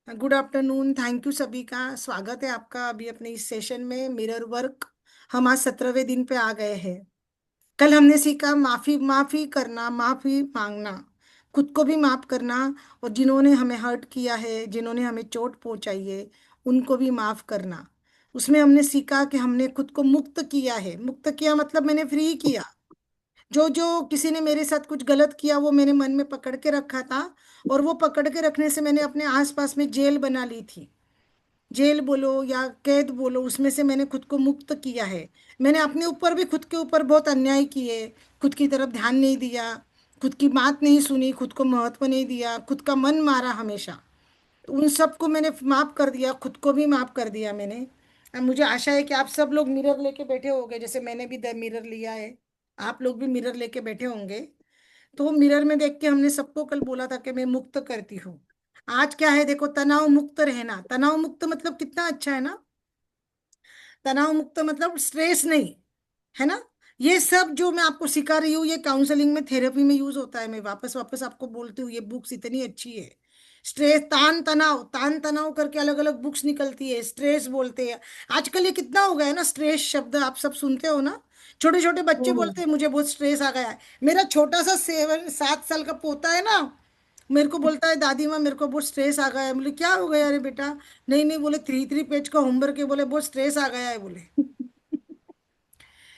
Good afternoon. Thank you सभी का स्वागत है आपका अभी अपने इस सेशन में मिरर वर्क। हम आज 17वें दिन पे आ गए हैं। कल हमने सीखा माफी माफी करना, माफी मांगना, खुद को भी माफ करना, और जिन्होंने हमें हर्ट किया है, जिन्होंने हमें चोट पहुंचाई है, उनको भी माफ करना। उसमें हमने सीखा कि हमने खुद को मुक्त किया है। मुक्त किया मतलब मैंने फ्री किया। जो जो किसी ने मेरे साथ कुछ गलत किया वो मेरे मन में पकड़ के रखा था, और वो पकड़ के रखने से मैंने अपने आसपास में जेल बना ली थी। जेल बोलो या कैद बोलो, उसमें से मैंने खुद को मुक्त किया है। मैंने अपने ऊपर भी, खुद के ऊपर बहुत अन्याय किए। खुद की तरफ ध्यान नहीं दिया, खुद की बात नहीं सुनी, खुद को महत्व नहीं दिया, खुद का मन मारा हमेशा। तो उन सबको मैंने माफ कर दिया, खुद को भी माफ कर दिया मैंने। अब मुझे आशा है कि आप सब लोग मिरर लेके बैठे होंगे, जैसे मैंने भी मिरर लिया है। आप लोग भी मिरर लेके बैठे होंगे। तो मिरर में देख के हमने सबको कल बोला था कि मैं मुक्त करती हूँ। आज क्या है देखो, तनाव मुक्त रहना। तनाव मुक्त मतलब कितना अच्छा है ना। तनाव मुक्त मतलब स्ट्रेस नहीं, है ना। ये सब जो मैं आपको सिखा रही हूँ, ये काउंसलिंग में, थेरेपी में यूज होता है। मैं वापस वापस आपको बोलती हूँ, ये बुक्स इतनी अच्छी है। स्ट्रेस, तान तनाव करके अलग अलग बुक्स निकलती है। स्ट्रेस बोलते हैं। आजकल ये कितना हो गया है ना, स्ट्रेस शब्द आप सब सुनते हो ना। छोटे छोटे बच्चे बोलते हैं मुझे बहुत स्ट्रेस आ गया है। मेरा छोटा सा 7 साल का पोता है ना, मेरे को बोलता है दादी माँ मेरे को बहुत स्ट्रेस आ गया है। बोले क्या हो गया अरे बेटा। नहीं नहीं, बोले 3 3 पेज का होमवर्क है, बोले बहुत स्ट्रेस आ गया है बोले।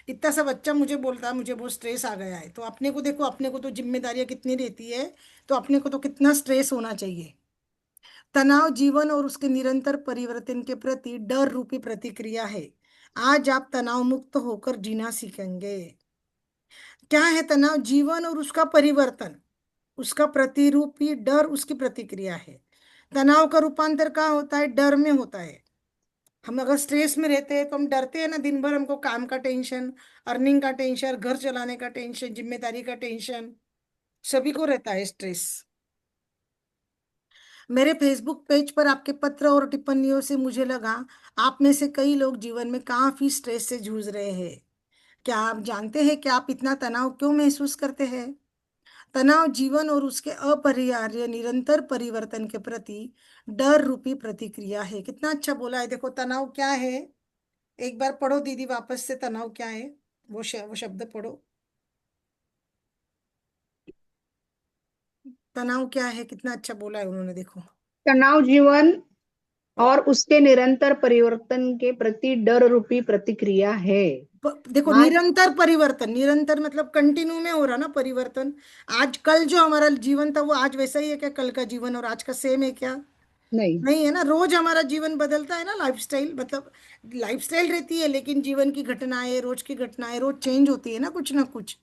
इतना सा बच्चा मुझे बोलता है मुझे बहुत स्ट्रेस आ गया है। तो अपने को देखो, अपने को तो जिम्मेदारियां कितनी रहती है। तो अपने को तो कितना स्ट्रेस होना चाहिए। तनाव जीवन और उसके निरंतर परिवर्तन के प्रति डर रूपी प्रतिक्रिया है। आज आप तनाव मुक्त होकर जीना सीखेंगे। क्या है तनाव? जीवन और उसका परिवर्तन, उसका प्रतिरूपी डर, उसकी प्रतिक्रिया है। तनाव का रूपांतर कहाँ होता है? डर में होता है। हम अगर स्ट्रेस में रहते हैं तो हम डरते हैं ना, दिन भर हमको काम का टेंशन, अर्निंग का टेंशन, घर चलाने का टेंशन, जिम्मेदारी का टेंशन, सभी को रहता है स्ट्रेस। मेरे फेसबुक पेज पर आपके पत्र और टिप्पणियों से मुझे लगा आप में से कई लोग जीवन में काफी स्ट्रेस से जूझ रहे हैं। क्या आप जानते हैं कि आप इतना तनाव क्यों महसूस करते हैं? तनाव जीवन और उसके अपरिहार्य निरंतर परिवर्तन के प्रति डर रूपी प्रतिक्रिया है। कितना अच्छा बोला है। देखो तनाव क्या है, एक बार पढ़ो दीदी वापस से, तनाव क्या है। वो शब्द पढ़ो। तनाव क्या है, कितना अच्छा बोला है उन्होंने, देखो। तनाव जीवन और उसके निरंतर परिवर्तन के प्रति डर रूपी प्रतिक्रिया है। देखो आज निरंतर परिवर्तन, निरंतर मतलब कंटिन्यू में हो रहा ना परिवर्तन। आज कल जो हमारा जीवन था वो आज वैसा ही है क्या? कल का जीवन और आज का सेम है क्या? नहीं। नहीं है ना। रोज हमारा जीवन बदलता है ना, लाइफस्टाइल मतलब लाइफस्टाइल रहती है, लेकिन जीवन की घटनाएं, रोज की घटनाएं रोज चेंज होती है ना कुछ।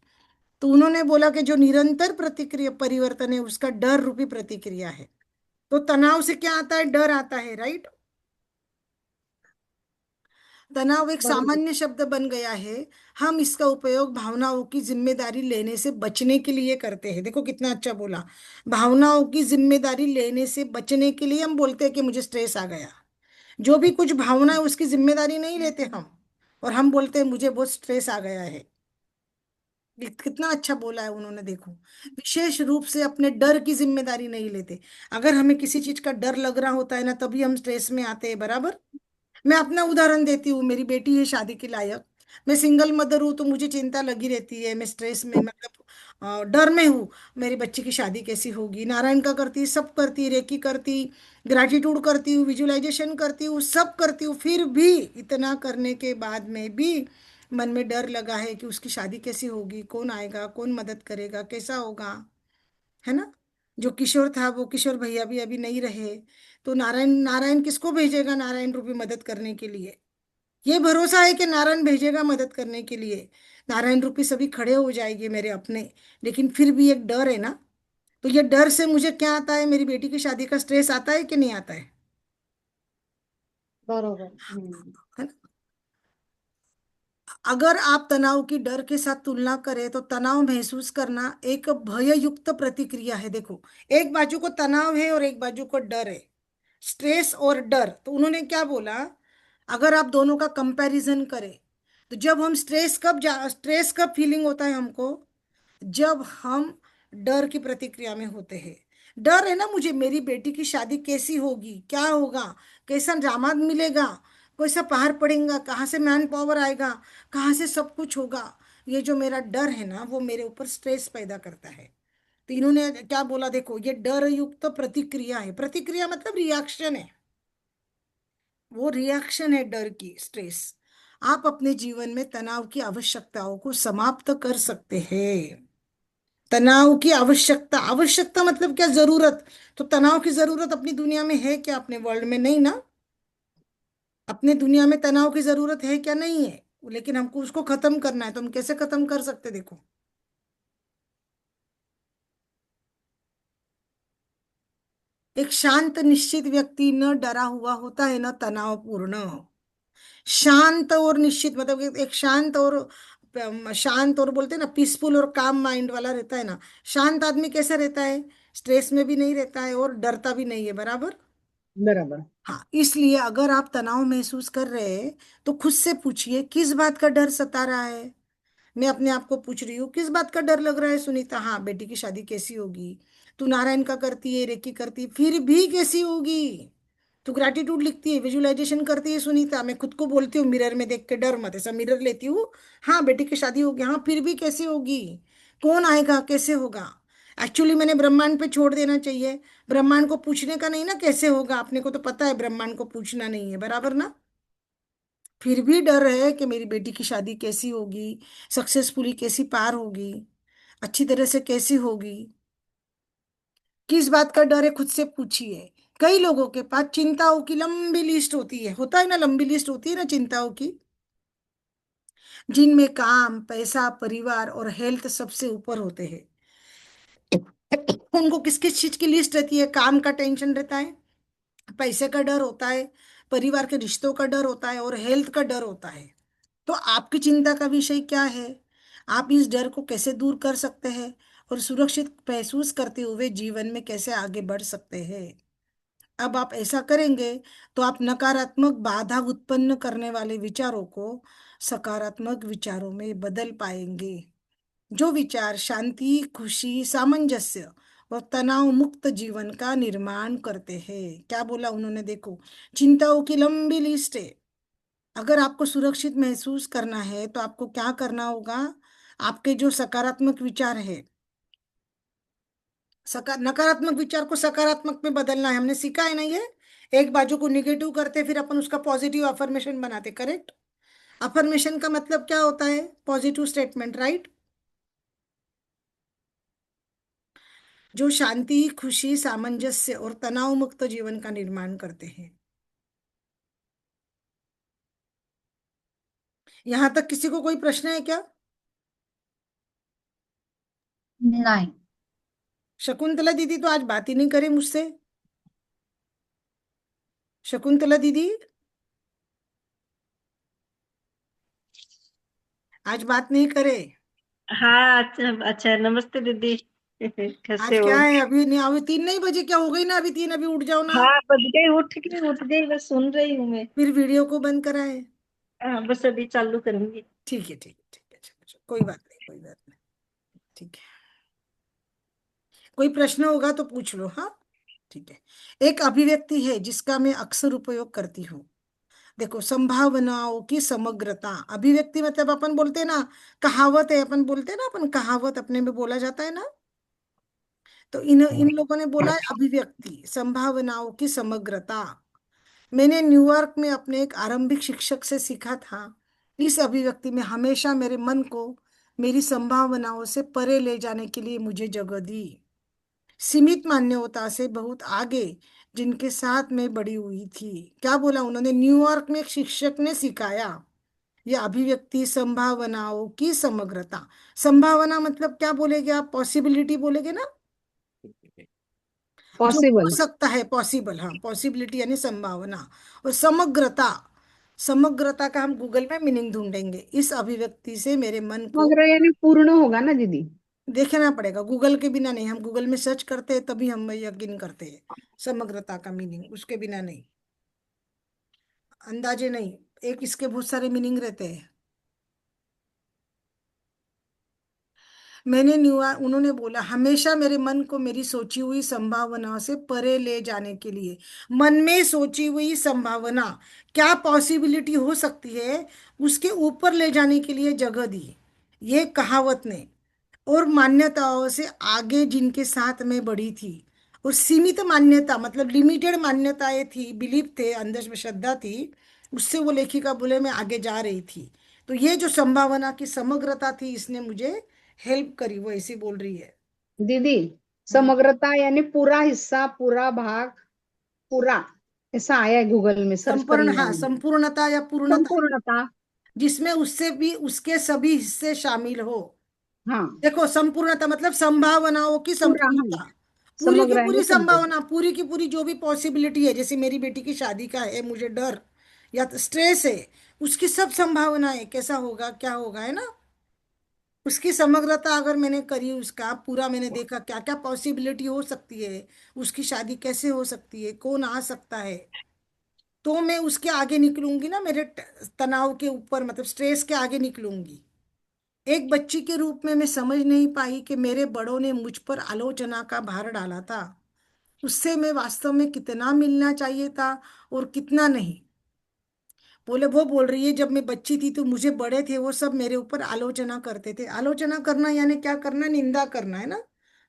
तो उन्होंने बोला कि जो निरंतर प्रतिक्रिया परिवर्तन है उसका डर रूपी प्रतिक्रिया है। तो तनाव से क्या आता है? डर आता है, राइट। तनाव एक बरोबर। सामान्य शब्द बन गया है। हम इसका उपयोग भावनाओं की जिम्मेदारी लेने से बचने के लिए करते हैं। देखो कितना अच्छा बोला। भावनाओं की जिम्मेदारी लेने से बचने के लिए हम बोलते हैं कि मुझे स्ट्रेस आ गया। जो भी कुछ भावना है उसकी जिम्मेदारी नहीं लेते हम, और हम बोलते हैं मुझे बहुत स्ट्रेस आ गया है। ये कितना अच्छा बोला है उन्होंने, देखो। विशेष रूप से अपने डर की जिम्मेदारी नहीं लेते। अगर हमें किसी चीज का डर लग रहा होता है ना, तभी हम स्ट्रेस में आते हैं, बराबर। मैं अपना उदाहरण देती हूँ। मेरी बेटी है शादी के लायक। मैं सिंगल मदर हूँ, तो मुझे चिंता लगी रहती है। मैं स्ट्रेस में मतलब डर में हूँ। मेरी बच्ची की शादी कैसी होगी। नारायण का करती, सब करती, रेकी करती, ग्रैटिट्यूड करती हूँ, विजुअलाइजेशन करती हूँ, सब करती हूँ, फिर भी इतना करने के बाद में भी मन में डर लगा है कि उसकी शादी कैसी होगी, कौन आएगा, कौन मदद करेगा, कैसा होगा, है ना। जो किशोर था वो किशोर भैया भी अभी नहीं रहे। तो नारायण नारायण किसको भेजेगा नारायण रूपी मदद करने के लिए? ये भरोसा है कि नारायण भेजेगा मदद करने के लिए। नारायण रूपी सभी खड़े हो जाएंगे मेरे अपने। लेकिन फिर भी एक डर है ना। तो ये डर से मुझे क्या आता है? मेरी बेटी की शादी का स्ट्रेस आता है कि नहीं आता है? बरोबर। है ना? अगर आप तनाव की डर के साथ तुलना करें तो तनाव महसूस करना एक भययुक्त प्रतिक्रिया है। देखो, एक बाजू को तनाव है और एक बाजू को डर है। स्ट्रेस और डर, तो उन्होंने क्या बोला, अगर आप दोनों का कंपैरिजन करें, तो जब हम स्ट्रेस कब फीलिंग होता है हमको? जब हम डर की प्रतिक्रिया में होते हैं। डर है ना मुझे, मेरी बेटी की शादी कैसी होगी, क्या होगा, कैसा दामाद मिलेगा, कैसा पहाड़ पड़ेगा, कहाँ से मैन पावर आएगा, कहाँ से सब कुछ होगा। ये जो मेरा डर है ना, वो मेरे ऊपर स्ट्रेस पैदा करता है। तो इन्होंने क्या बोला, देखो ये डर युक्त प्रतिक्रिया है, प्रतिक्रिया मतलब रिएक्शन है, वो रिएक्शन है डर की, स्ट्रेस। आप अपने जीवन में तनाव की आवश्यकताओं को समाप्त कर सकते हैं। तनाव की आवश्यकता, आवश्यकता मतलब क्या, जरूरत। तो तनाव की जरूरत अपनी दुनिया में है क्या, अपने वर्ल्ड में नहीं ना। अपने दुनिया में तनाव की जरूरत है क्या, नहीं है। लेकिन हमको उसको खत्म करना है, तो हम कैसे खत्म कर सकते, देखो। एक शांत निश्चित व्यक्ति न डरा हुआ होता है, न तनावपूर्ण। शांत और निश्चित मतलब एक शांत और शांत और बोलते हैं ना, पीसफुल और काम माइंड वाला रहता है ना। शांत आदमी कैसा रहता है, स्ट्रेस में भी नहीं रहता है और डरता भी नहीं है, बराबर। बराबर। हाँ, इसलिए अगर आप तनाव महसूस कर रहे हैं, तो खुद से पूछिए किस बात का डर सता रहा है। मैं अपने आप को पूछ रही हूँ, किस बात का डर लग रहा है सुनीता, हाँ बेटी की शादी कैसी होगी। तू नारायण का करती है, रेकी करती है, फिर भी कैसी होगी। तू ग्रैटिट्यूड लिखती है, विजुअलाइजेशन करती है सुनीता, मैं खुद को बोलती हूँ मिरर में देख के, डर मत, ऐसा मिरर लेती हूँ। हाँ बेटी की शादी होगी, हाँ फिर भी कैसे होगी, कौन आएगा, कैसे होगा। एक्चुअली मैंने ब्रह्मांड पे छोड़ देना चाहिए। ब्रह्मांड को पूछने का नहीं ना कैसे होगा, अपने को तो पता है ब्रह्मांड को पूछना नहीं है, बराबर ना। फिर भी डर है कि मेरी बेटी की शादी कैसी होगी, सक्सेसफुली कैसी पार होगी, अच्छी तरह से कैसी होगी। किस बात का डर है, खुद से पूछिए। कई लोगों के पास चिंताओं की लंबी लिस्ट होती है, होता है ना, लंबी लिस्ट होती है ना चिंताओं की, जिनमें काम, पैसा, परिवार और हेल्थ सबसे ऊपर होते हैं। उनको किस किस चीज की लिस्ट रहती है, काम का टेंशन रहता है, पैसे का डर होता है, परिवार के रिश्तों का डर होता है और हेल्थ का डर होता है। तो आपकी चिंता का विषय क्या है, आप इस डर को कैसे दूर कर सकते हैं और सुरक्षित महसूस करते हुए जीवन में कैसे आगे बढ़ सकते हैं। अब आप ऐसा करेंगे तो आप नकारात्मक बाधा उत्पन्न करने वाले विचारों को सकारात्मक विचारों में बदल पाएंगे, जो विचार शांति, खुशी, सामंजस्य और तनाव मुक्त जीवन का निर्माण करते हैं। क्या बोला उन्होंने, देखो, चिंताओं की लंबी लिस्ट है। अगर आपको सुरक्षित महसूस करना है तो आपको क्या करना होगा, आपके जो सकारात्मक विचार है, नकारात्मक विचार को सकारात्मक में बदलना है, हमने सीखा है ना ये। एक बाजू को निगेटिव करते, फिर अपन उसका पॉजिटिव अफर्मेशन बनाते, करेक्ट। अफर्मेशन का मतलब क्या होता है, पॉजिटिव स्टेटमेंट, राइट। जो शांति, खुशी, सामंजस्य और तनाव मुक्त जीवन का निर्माण करते हैं। यहां तक किसी को कोई प्रश्न है क्या। नहीं। शकुंतला दीदी तो आज बात ही नहीं करे मुझसे। शकुंतला दीदी आज बात नहीं करे। हाँ अच्छा अच्छा, नमस्ते दीदी। आज कैसे क्या हो? है, अभी नहीं, अभी 3 नहीं बजे, क्या हो गई ना, अभी 3, अभी उठ जाओ ना। हाँ बज गई, उठ गई, बस सुन रही हूँ मैं। फिर वीडियो को बंद कराए। हाँ बस अभी चालू करूंगी। ठीक है, ठीक है, ठीक है, चलो चलो, कोई बात नहीं, कोई बात नहीं। ठीक है, कोई प्रश्न होगा तो पूछ लो, हाँ। ठीक है। एक अभिव्यक्ति है जिसका मैं अक्सर उपयोग करती हूँ। देखो, संभावनाओं की समग्रता, अभिव्यक्ति मतलब अपन बोलते हैं ना, कहावत है, अपन बोलते हैं ना, अपन कहावत अपने में बोला जाता है ना। तो इन इन लोगों ने बोला है अभिव्यक्ति, संभावनाओं की समग्रता। मैंने न्यूयॉर्क में अपने एक आरंभिक शिक्षक से सीखा था, इस अभिव्यक्ति में हमेशा मेरे मन को मेरी संभावनाओं से परे ले जाने के लिए मुझे जगह दी। सीमित मान्यता से बहुत आगे जिनके साथ मैं बड़ी हुई थी। क्या बोला उन्होंने, न्यूयॉर्क में एक शिक्षक ने सिखाया, यह अभिव्यक्ति संभावनाओं की समग्रता। संभावना मतलब क्या बोलेगे आप, पॉसिबिलिटी बोलेगे ना, जो हो पॉसिबल। सकता है, पॉसिबल, हाँ, पॉसिबिलिटी यानी संभावना। और समग्रता, समग्रता का हम गूगल में मीनिंग ढूंढेंगे, इस अभिव्यक्ति से मेरे मन को, मगर यानी पूर्ण होगा ना दीदी। देखना पड़ेगा, गूगल के बिना नहीं, हम गूगल में सर्च करते हैं तभी हम यकीन करते हैं। समग्रता का मीनिंग, उसके बिना नहीं, अंदाजे नहीं। एक इसके बहुत सारे मीनिंग रहते हैं। उन्होंने बोला हमेशा मेरे मन को मेरी सोची हुई संभावना से परे ले जाने के लिए, मन में सोची हुई संभावना क्या पॉसिबिलिटी हो सकती है उसके ऊपर ले जाने के लिए जगह दी, ये कहावत ने। और मान्यताओं से आगे जिनके साथ मैं बढ़ी थी, और सीमित मान्यता मतलब लिमिटेड मान्यताएं थी, बिलीफ थे, अंधविश्वास श्रद्धा थी, उससे वो लेखिका बोले मैं आगे जा रही थी। तो ये जो संभावना की समग्रता थी इसने मुझे हेल्प करी, वो ऐसी बोल रही है। दीदी, हम्म। समग्रता यानी पूरा हिस्सा, पूरा भाग, पूरा, ऐसा आया है गूगल में, सर्च कर संपूर्ण, लिया हाँ, मैंने। संपूर्णता या पूर्णता, संपूर्णता। जिसमें उससे भी उसके सभी हिस्से शामिल हो। हाँ, देखो, संपूर्णता मतलब संभावनाओं की पूरा, हाँ, संपूर्णता, पूरी की समग्र यानी पूरी संपूर्ण। संभावना, पूरी की पूरी जो भी पॉसिबिलिटी है, जैसे मेरी बेटी की शादी का है, मुझे डर या स्ट्रेस है, उसकी सब संभावनाएं, कैसा होगा, क्या होगा, है ना, उसकी समग्रता अगर मैंने करी, उसका पूरा मैंने देखा क्या क्या पॉसिबिलिटी हो सकती है, उसकी शादी कैसे हो सकती है, कौन आ सकता है, तो मैं उसके आगे निकलूंगी ना, मेरे तनाव के ऊपर मतलब स्ट्रेस के आगे निकलूंगी। एक बच्ची के रूप में मैं समझ नहीं पाई कि मेरे बड़ों ने मुझ पर आलोचना का भार डाला था, उससे मैं वास्तव में कितना मिलना चाहिए था और कितना नहीं। बोले, वो बोल रही है जब मैं बच्ची थी तो मुझे बड़े थे वो सब मेरे ऊपर आलोचना करते थे। आलोचना करना यानी क्या करना, निंदा करना, है ना,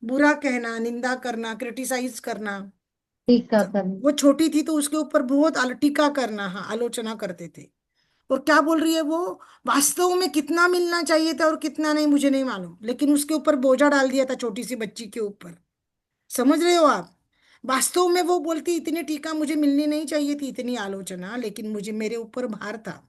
बुरा कहना, निंदा करना, क्रिटिसाइज करना। टीका करना। वो छोटी थी तो उसके ऊपर बहुत टीका करना, हाँ, आलोचना करते थे। और क्या बोल रही है वो, वास्तव में कितना मिलना चाहिए था और कितना नहीं मुझे नहीं मालूम, लेकिन उसके ऊपर बोझा डाल दिया था छोटी सी बच्ची के ऊपर। समझ रहे हो आप, वास्तव में वो बोलती इतनी टीका मुझे मिलनी नहीं चाहिए थी, इतनी आलोचना, लेकिन मुझे मेरे ऊपर भार था।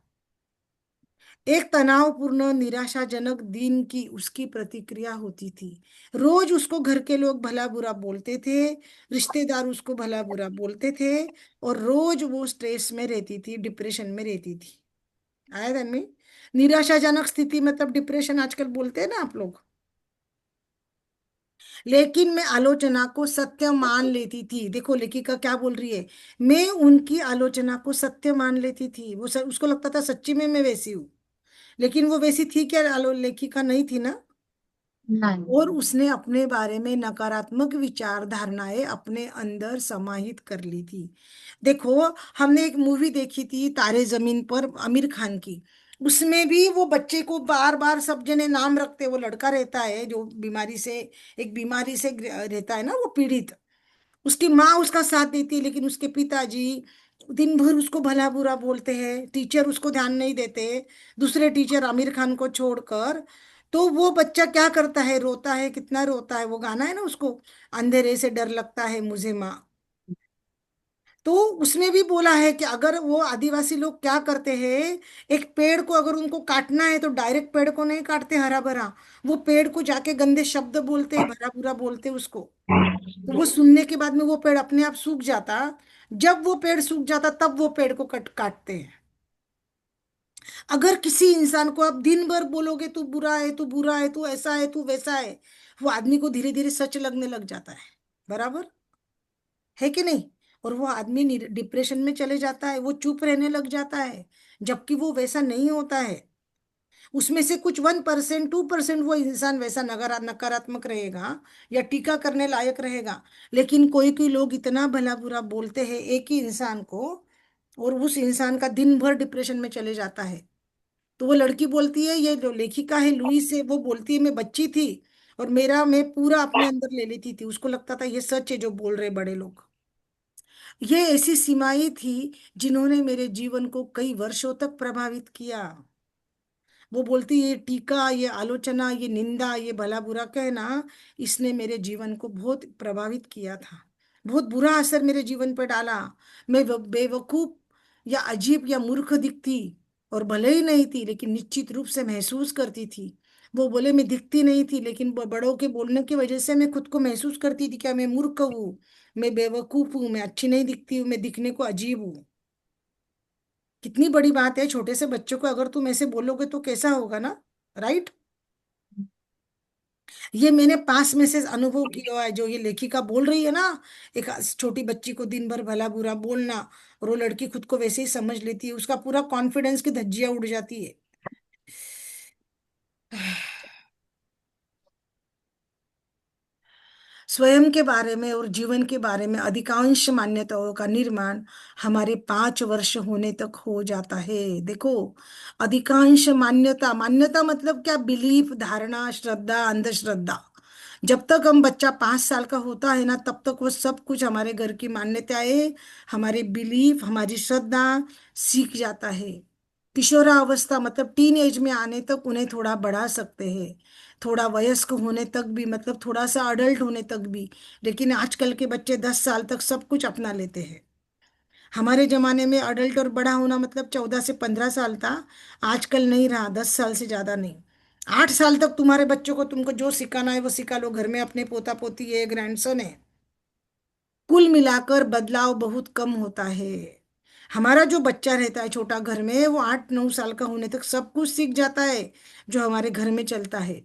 एक तनावपूर्ण निराशाजनक दिन की उसकी प्रतिक्रिया होती थी। रोज उसको घर के लोग भला बुरा बोलते थे, रिश्तेदार उसको भला बुरा बोलते थे, और रोज वो स्ट्रेस में रहती थी, डिप्रेशन में रहती थी। आया ध्यान में, निराशाजनक स्थिति मतलब डिप्रेशन आजकल बोलते हैं ना आप लोग। लेकिन मैं आलोचना को सत्य मान लेती थी। देखो लेखिका क्या बोल रही है, मैं उनकी आलोचना को सत्य मान लेती थी। उसको लगता था सच्ची में मैं वैसी हूँ, लेकिन वो वैसी थी क्या, लेखिका नहीं थी ना। और नहीं। उसने अपने बारे में नकारात्मक विचार धारणाएं अपने अंदर समाहित कर ली थी। देखो, हमने एक मूवी देखी थी तारे जमीन पर, आमिर खान की। उसमें भी वो बच्चे को बार बार सब जने नाम रखते, वो लड़का रहता है जो बीमारी से, एक बीमारी से रहता है ना वो पीड़ित, उसकी माँ उसका साथ देती है, लेकिन उसके पिताजी दिन भर उसको भला बुरा बोलते हैं, टीचर उसको ध्यान नहीं देते, दूसरे टीचर आमिर खान को छोड़कर। तो वो बच्चा क्या करता है, रोता है, कितना रोता है, वो गाना है ना उसको, अंधेरे से डर लगता है मुझे माँ। तो उसने भी बोला है कि अगर वो आदिवासी लोग क्या करते हैं, एक पेड़ को अगर उनको काटना है तो डायरेक्ट पेड़ को नहीं काटते हरा भरा, वो पेड़ को जाके गंदे शब्द बोलते हैं, भला बुरा बोलते हैं उसको। तो वो सुनने के बाद में वो पेड़ अपने आप सूख जाता। जब वो पेड़ सूख जाता तब वो पेड़ को काटते हैं। अगर किसी इंसान को आप दिन भर बोलोगे तू बुरा है, तू बुरा है, तू ऐसा है, तू वैसा है, वो आदमी को धीरे धीरे सच लगने लग जाता है। बराबर है कि नहीं। और वो आदमी डिप्रेशन में चले जाता है, वो चुप रहने लग जाता है, जबकि वो वैसा नहीं होता है। उसमें से कुछ 1%, 2% वो इंसान वैसा नकारात्मक रहेगा या टीका करने लायक रहेगा। लेकिन कोई कोई लोग इतना भला बुरा बोलते हैं एक ही इंसान को, और उस इंसान का दिन भर डिप्रेशन में चले जाता है। तो वो लड़की बोलती है, ये जो लेखिका है लुई से, वो बोलती है मैं बच्ची थी और मेरा मैं पूरा अपने अंदर ले लेती थी, उसको लगता था ये सच है जो बोल रहे बड़े लोग। ये ऐसी सीमाएं थी जिन्होंने मेरे जीवन को कई वर्षों तक प्रभावित किया। वो बोलती है ये टीका, ये आलोचना, ये निंदा, ये भला बुरा कहना, इसने मेरे जीवन को बहुत प्रभावित किया था, बहुत बुरा असर मेरे जीवन पर डाला। मैं बेवकूफ या अजीब या मूर्ख दिखती, और भले ही नहीं थी लेकिन निश्चित रूप से महसूस करती थी। वो बोले मैं दिखती नहीं थी, लेकिन बड़ों के बोलने की वजह से मैं खुद को महसूस करती थी क्या मैं मूर्ख हूँ, मैं बेवकूफ हूँ, मैं अच्छी नहीं दिखती हूँ, मैं दिखने को अजीब हूँ। कितनी बड़ी बात है, छोटे से बच्चों को अगर तुम ऐसे बोलोगे तो कैसा होगा ना, राइट। ये मैंने पास में से अनुभव किया है, जो ये लेखिका बोल रही है ना, एक छोटी बच्ची को दिन भर भला बुरा बोलना, और वो लड़की खुद को वैसे ही समझ लेती है, उसका पूरा कॉन्फिडेंस की धज्जियां उड़ जाती है। स्वयं के बारे में और जीवन के बारे में अधिकांश मान्यताओं का निर्माण हमारे 5 वर्ष होने तक हो जाता है। देखो, अधिकांश मान्यता, मान्यता मतलब क्या, बिलीफ, धारणा, श्रद्धा, अंधश्रद्धा। जब तक हम बच्चा 5 साल का होता है ना, तब तक वो सब कुछ हमारे घर की मान्यताएं, हमारे बिलीफ, हमारी श्रद्धा सीख जाता है। किशोरावस्था मतलब टीन एज में आने तक उन्हें थोड़ा बढ़ा सकते हैं, थोड़ा वयस्क होने तक भी, मतलब थोड़ा सा अडल्ट होने तक भी। लेकिन आजकल के बच्चे 10 साल तक सब कुछ अपना लेते हैं। हमारे जमाने में अडल्ट और बड़ा होना मतलब 14 से 15 साल था। आजकल नहीं रहा, 10 साल से ज्यादा नहीं। 8 साल तक तुम्हारे बच्चों को तुमको जो सिखाना है वो सिखा लो, घर में अपने पोता पोती है, ग्रैंडसन है। कुल मिलाकर बदलाव बहुत कम होता है। हमारा जो बच्चा रहता है छोटा घर में, वो 8-9 साल का होने तक सब कुछ सीख जाता है जो हमारे घर में चलता है।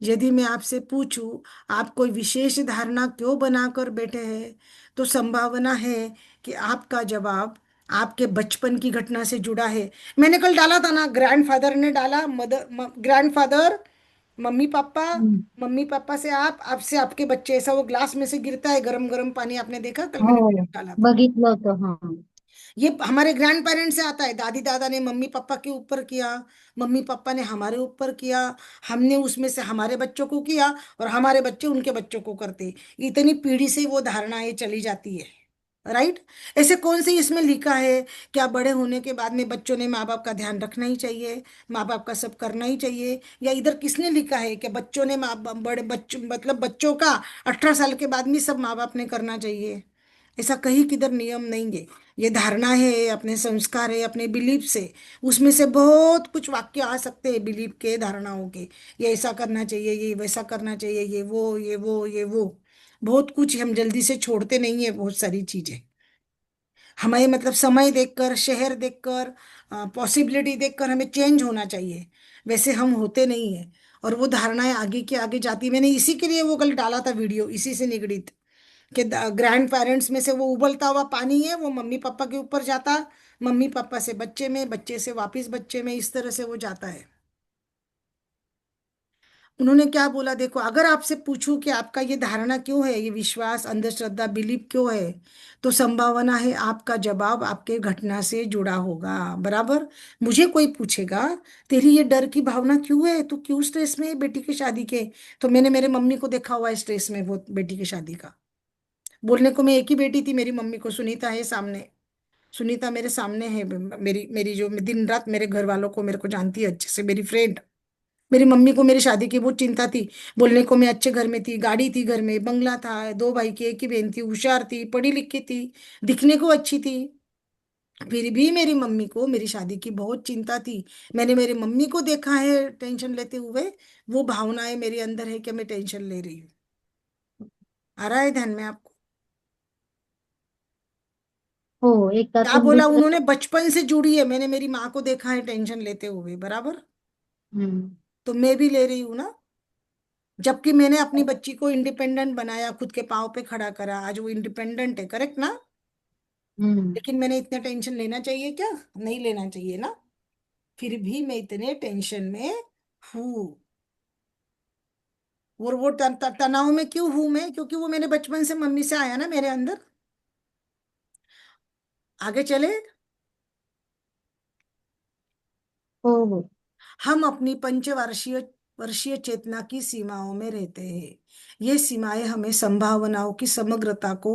यदि मैं आपसे पूछूं, आप कोई विशेष धारणा क्यों बनाकर बैठे हैं, तो संभावना है कि आपका जवाब आपके बचपन की घटना से जुड़ा है। मैंने कल डाला था ना, ग्रैंडफादर ने डाला, मदर, ग्रैंडफादर, मम्मी पापा, हम्म। मम्मी पापा से आप, आपसे आपके बच्चे, ऐसा वो ग्लास में से गिरता है गरम गरम पानी, आपने देखा? कल मैंने हो, वीडियो डाला था। बघितलं होतं, हाँ। ये हमारे ग्रैंड पेरेंट्स से आता है। दादी दादा ने मम्मी पापा के ऊपर किया, मम्मी पापा ने हमारे ऊपर किया, हमने उसमें से हमारे बच्चों को किया, और हमारे बच्चे उनके बच्चों को करते। इतनी पीढ़ी से वो धारणाएं चली जाती है। राइट? ऐसे कौन से इसमें लिखा है क्या बड़े होने के बाद में बच्चों ने माँ बाप का ध्यान रखना ही चाहिए, माँ बाप का सब करना ही चाहिए? या इधर किसने लिखा है कि बच्चों ने माँ बाप, बड़े बच्चों मतलब बच्चों का 18 साल के बाद में सब माँ बाप ने करना चाहिए? ऐसा कहीं किधर नियम नहीं है। ये धारणा है, अपने संस्कार है, अपने बिलीफ से, उसमें से बहुत कुछ वाक्य आ सकते हैं बिलीफ के, धारणाओं के। ये ऐसा करना चाहिए, ये वैसा करना चाहिए, ये वो, ये वो, ये वो, बहुत कुछ हम जल्दी से छोड़ते नहीं है, बहुत सारी चीजें। हमें मतलब समय देखकर, शहर देखकर, पॉसिबिलिटी देखकर हमें चेंज होना चाहिए। वैसे हम होते नहीं है, और वो धारणाएं आगे के आगे जाती। मैंने इसी के लिए वो कल डाला था वीडियो, इसी से निगड़ित, कि ग्रैंड पेरेंट्स में से वो उबलता हुआ पानी है, वो मम्मी पापा के ऊपर जाता, मम्मी पापा से बच्चे में, बच्चे से वापस बच्चे में, इस तरह से वो जाता है। उन्होंने क्या बोला, देखो, अगर आपसे पूछूं कि आपका ये धारणा क्यों है, ये विश्वास, अंधश्रद्धा, बिलीफ क्यों है, तो संभावना है आपका जवाब आपके घटना से जुड़ा होगा। बराबर? मुझे कोई पूछेगा, तेरी ये डर की भावना क्यों है, तू क्यों स्ट्रेस में है बेटी की शादी के, तो मैंने मेरे मम्मी को देखा हुआ है स्ट्रेस में, वो बेटी की शादी का। बोलने को मैं एक ही बेटी थी मेरी मम्मी को, सुनीता है सामने, सुनीता मेरे सामने है, मेरी मेरी जो दिन रात मेरे घर वालों को, मेरे को जानती है अच्छे से, मेरी फ्रेंड। मेरी मम्मी को मेरी शादी की बहुत चिंता थी। बोलने को मैं अच्छे घर में थी, गाड़ी थी घर में, बंगला था, 2 भाई की एक ही बहन थी, होशियार थी, पढ़ी लिखी थी, दिखने को अच्छी थी। फिर भी मेरी मम्मी को मेरी शादी की बहुत चिंता थी। मैंने मेरी मम्मी को देखा है टेंशन लेते हुए। वो भावनाएं मेरे अंदर है कि मैं टेंशन ले रही हूँ। आ रहा है ध्यान में आपको? हो, क्या एकातून बोला दुसरं. उन्होंने, बचपन से जुड़ी है, मैंने मेरी माँ को देखा है टेंशन लेते हुए। बराबर? हम्म. तो मैं भी ले रही हूँ ना। जबकि मैंने अपनी बच्ची को इंडिपेंडेंट बनाया, खुद के पाँव पे खड़ा करा, आज वो इंडिपेंडेंट है। करेक्ट ना? हम्म. लेकिन मैंने इतना टेंशन लेना चाहिए क्या? नहीं लेना चाहिए ना। फिर भी मैं इतने टेंशन में हूँ। और वो तनाव में क्यों हूं मैं? क्योंकि वो मैंने बचपन से मम्मी से आया ना मेरे अंदर। आगे चले। हो, हो. हम अपनी पंचवर्षीय वर्षीय चेतना की सीमाओं में रहते हैं। ये सीमाएं हमें संभावनाओं की समग्रता को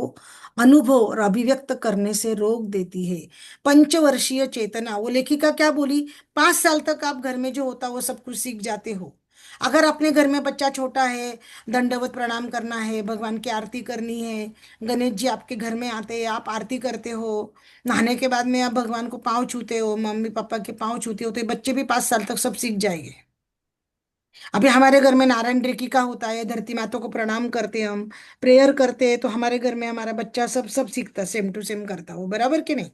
अनुभव और अभिव्यक्त करने से रोक देती है। पंचवर्षीय चेतना, वो लेखिका क्या बोली, 5 साल तक आप घर में जो होता है वो सब कुछ सीख जाते हो। अगर अपने घर में बच्चा छोटा है, दंडवत प्रणाम करना है, भगवान की आरती करनी है, गणेश जी आपके घर में आते हैं, आप आरती करते हो, नहाने के बाद में आप भगवान को पाँव छूते हो, मम्मी पापा के पाँव छूते हो, तो ये बच्चे भी 5 साल तक सब सीख जाएंगे। अभी हमारे घर में नारायण रेकी का होता है, धरती माता को प्रणाम करते हैं हम, प्रेयर करते हैं, तो हमारे घर में हमारा बच्चा सब सब सीखता, सेम टू सेम करता हो। बराबर कि नहीं?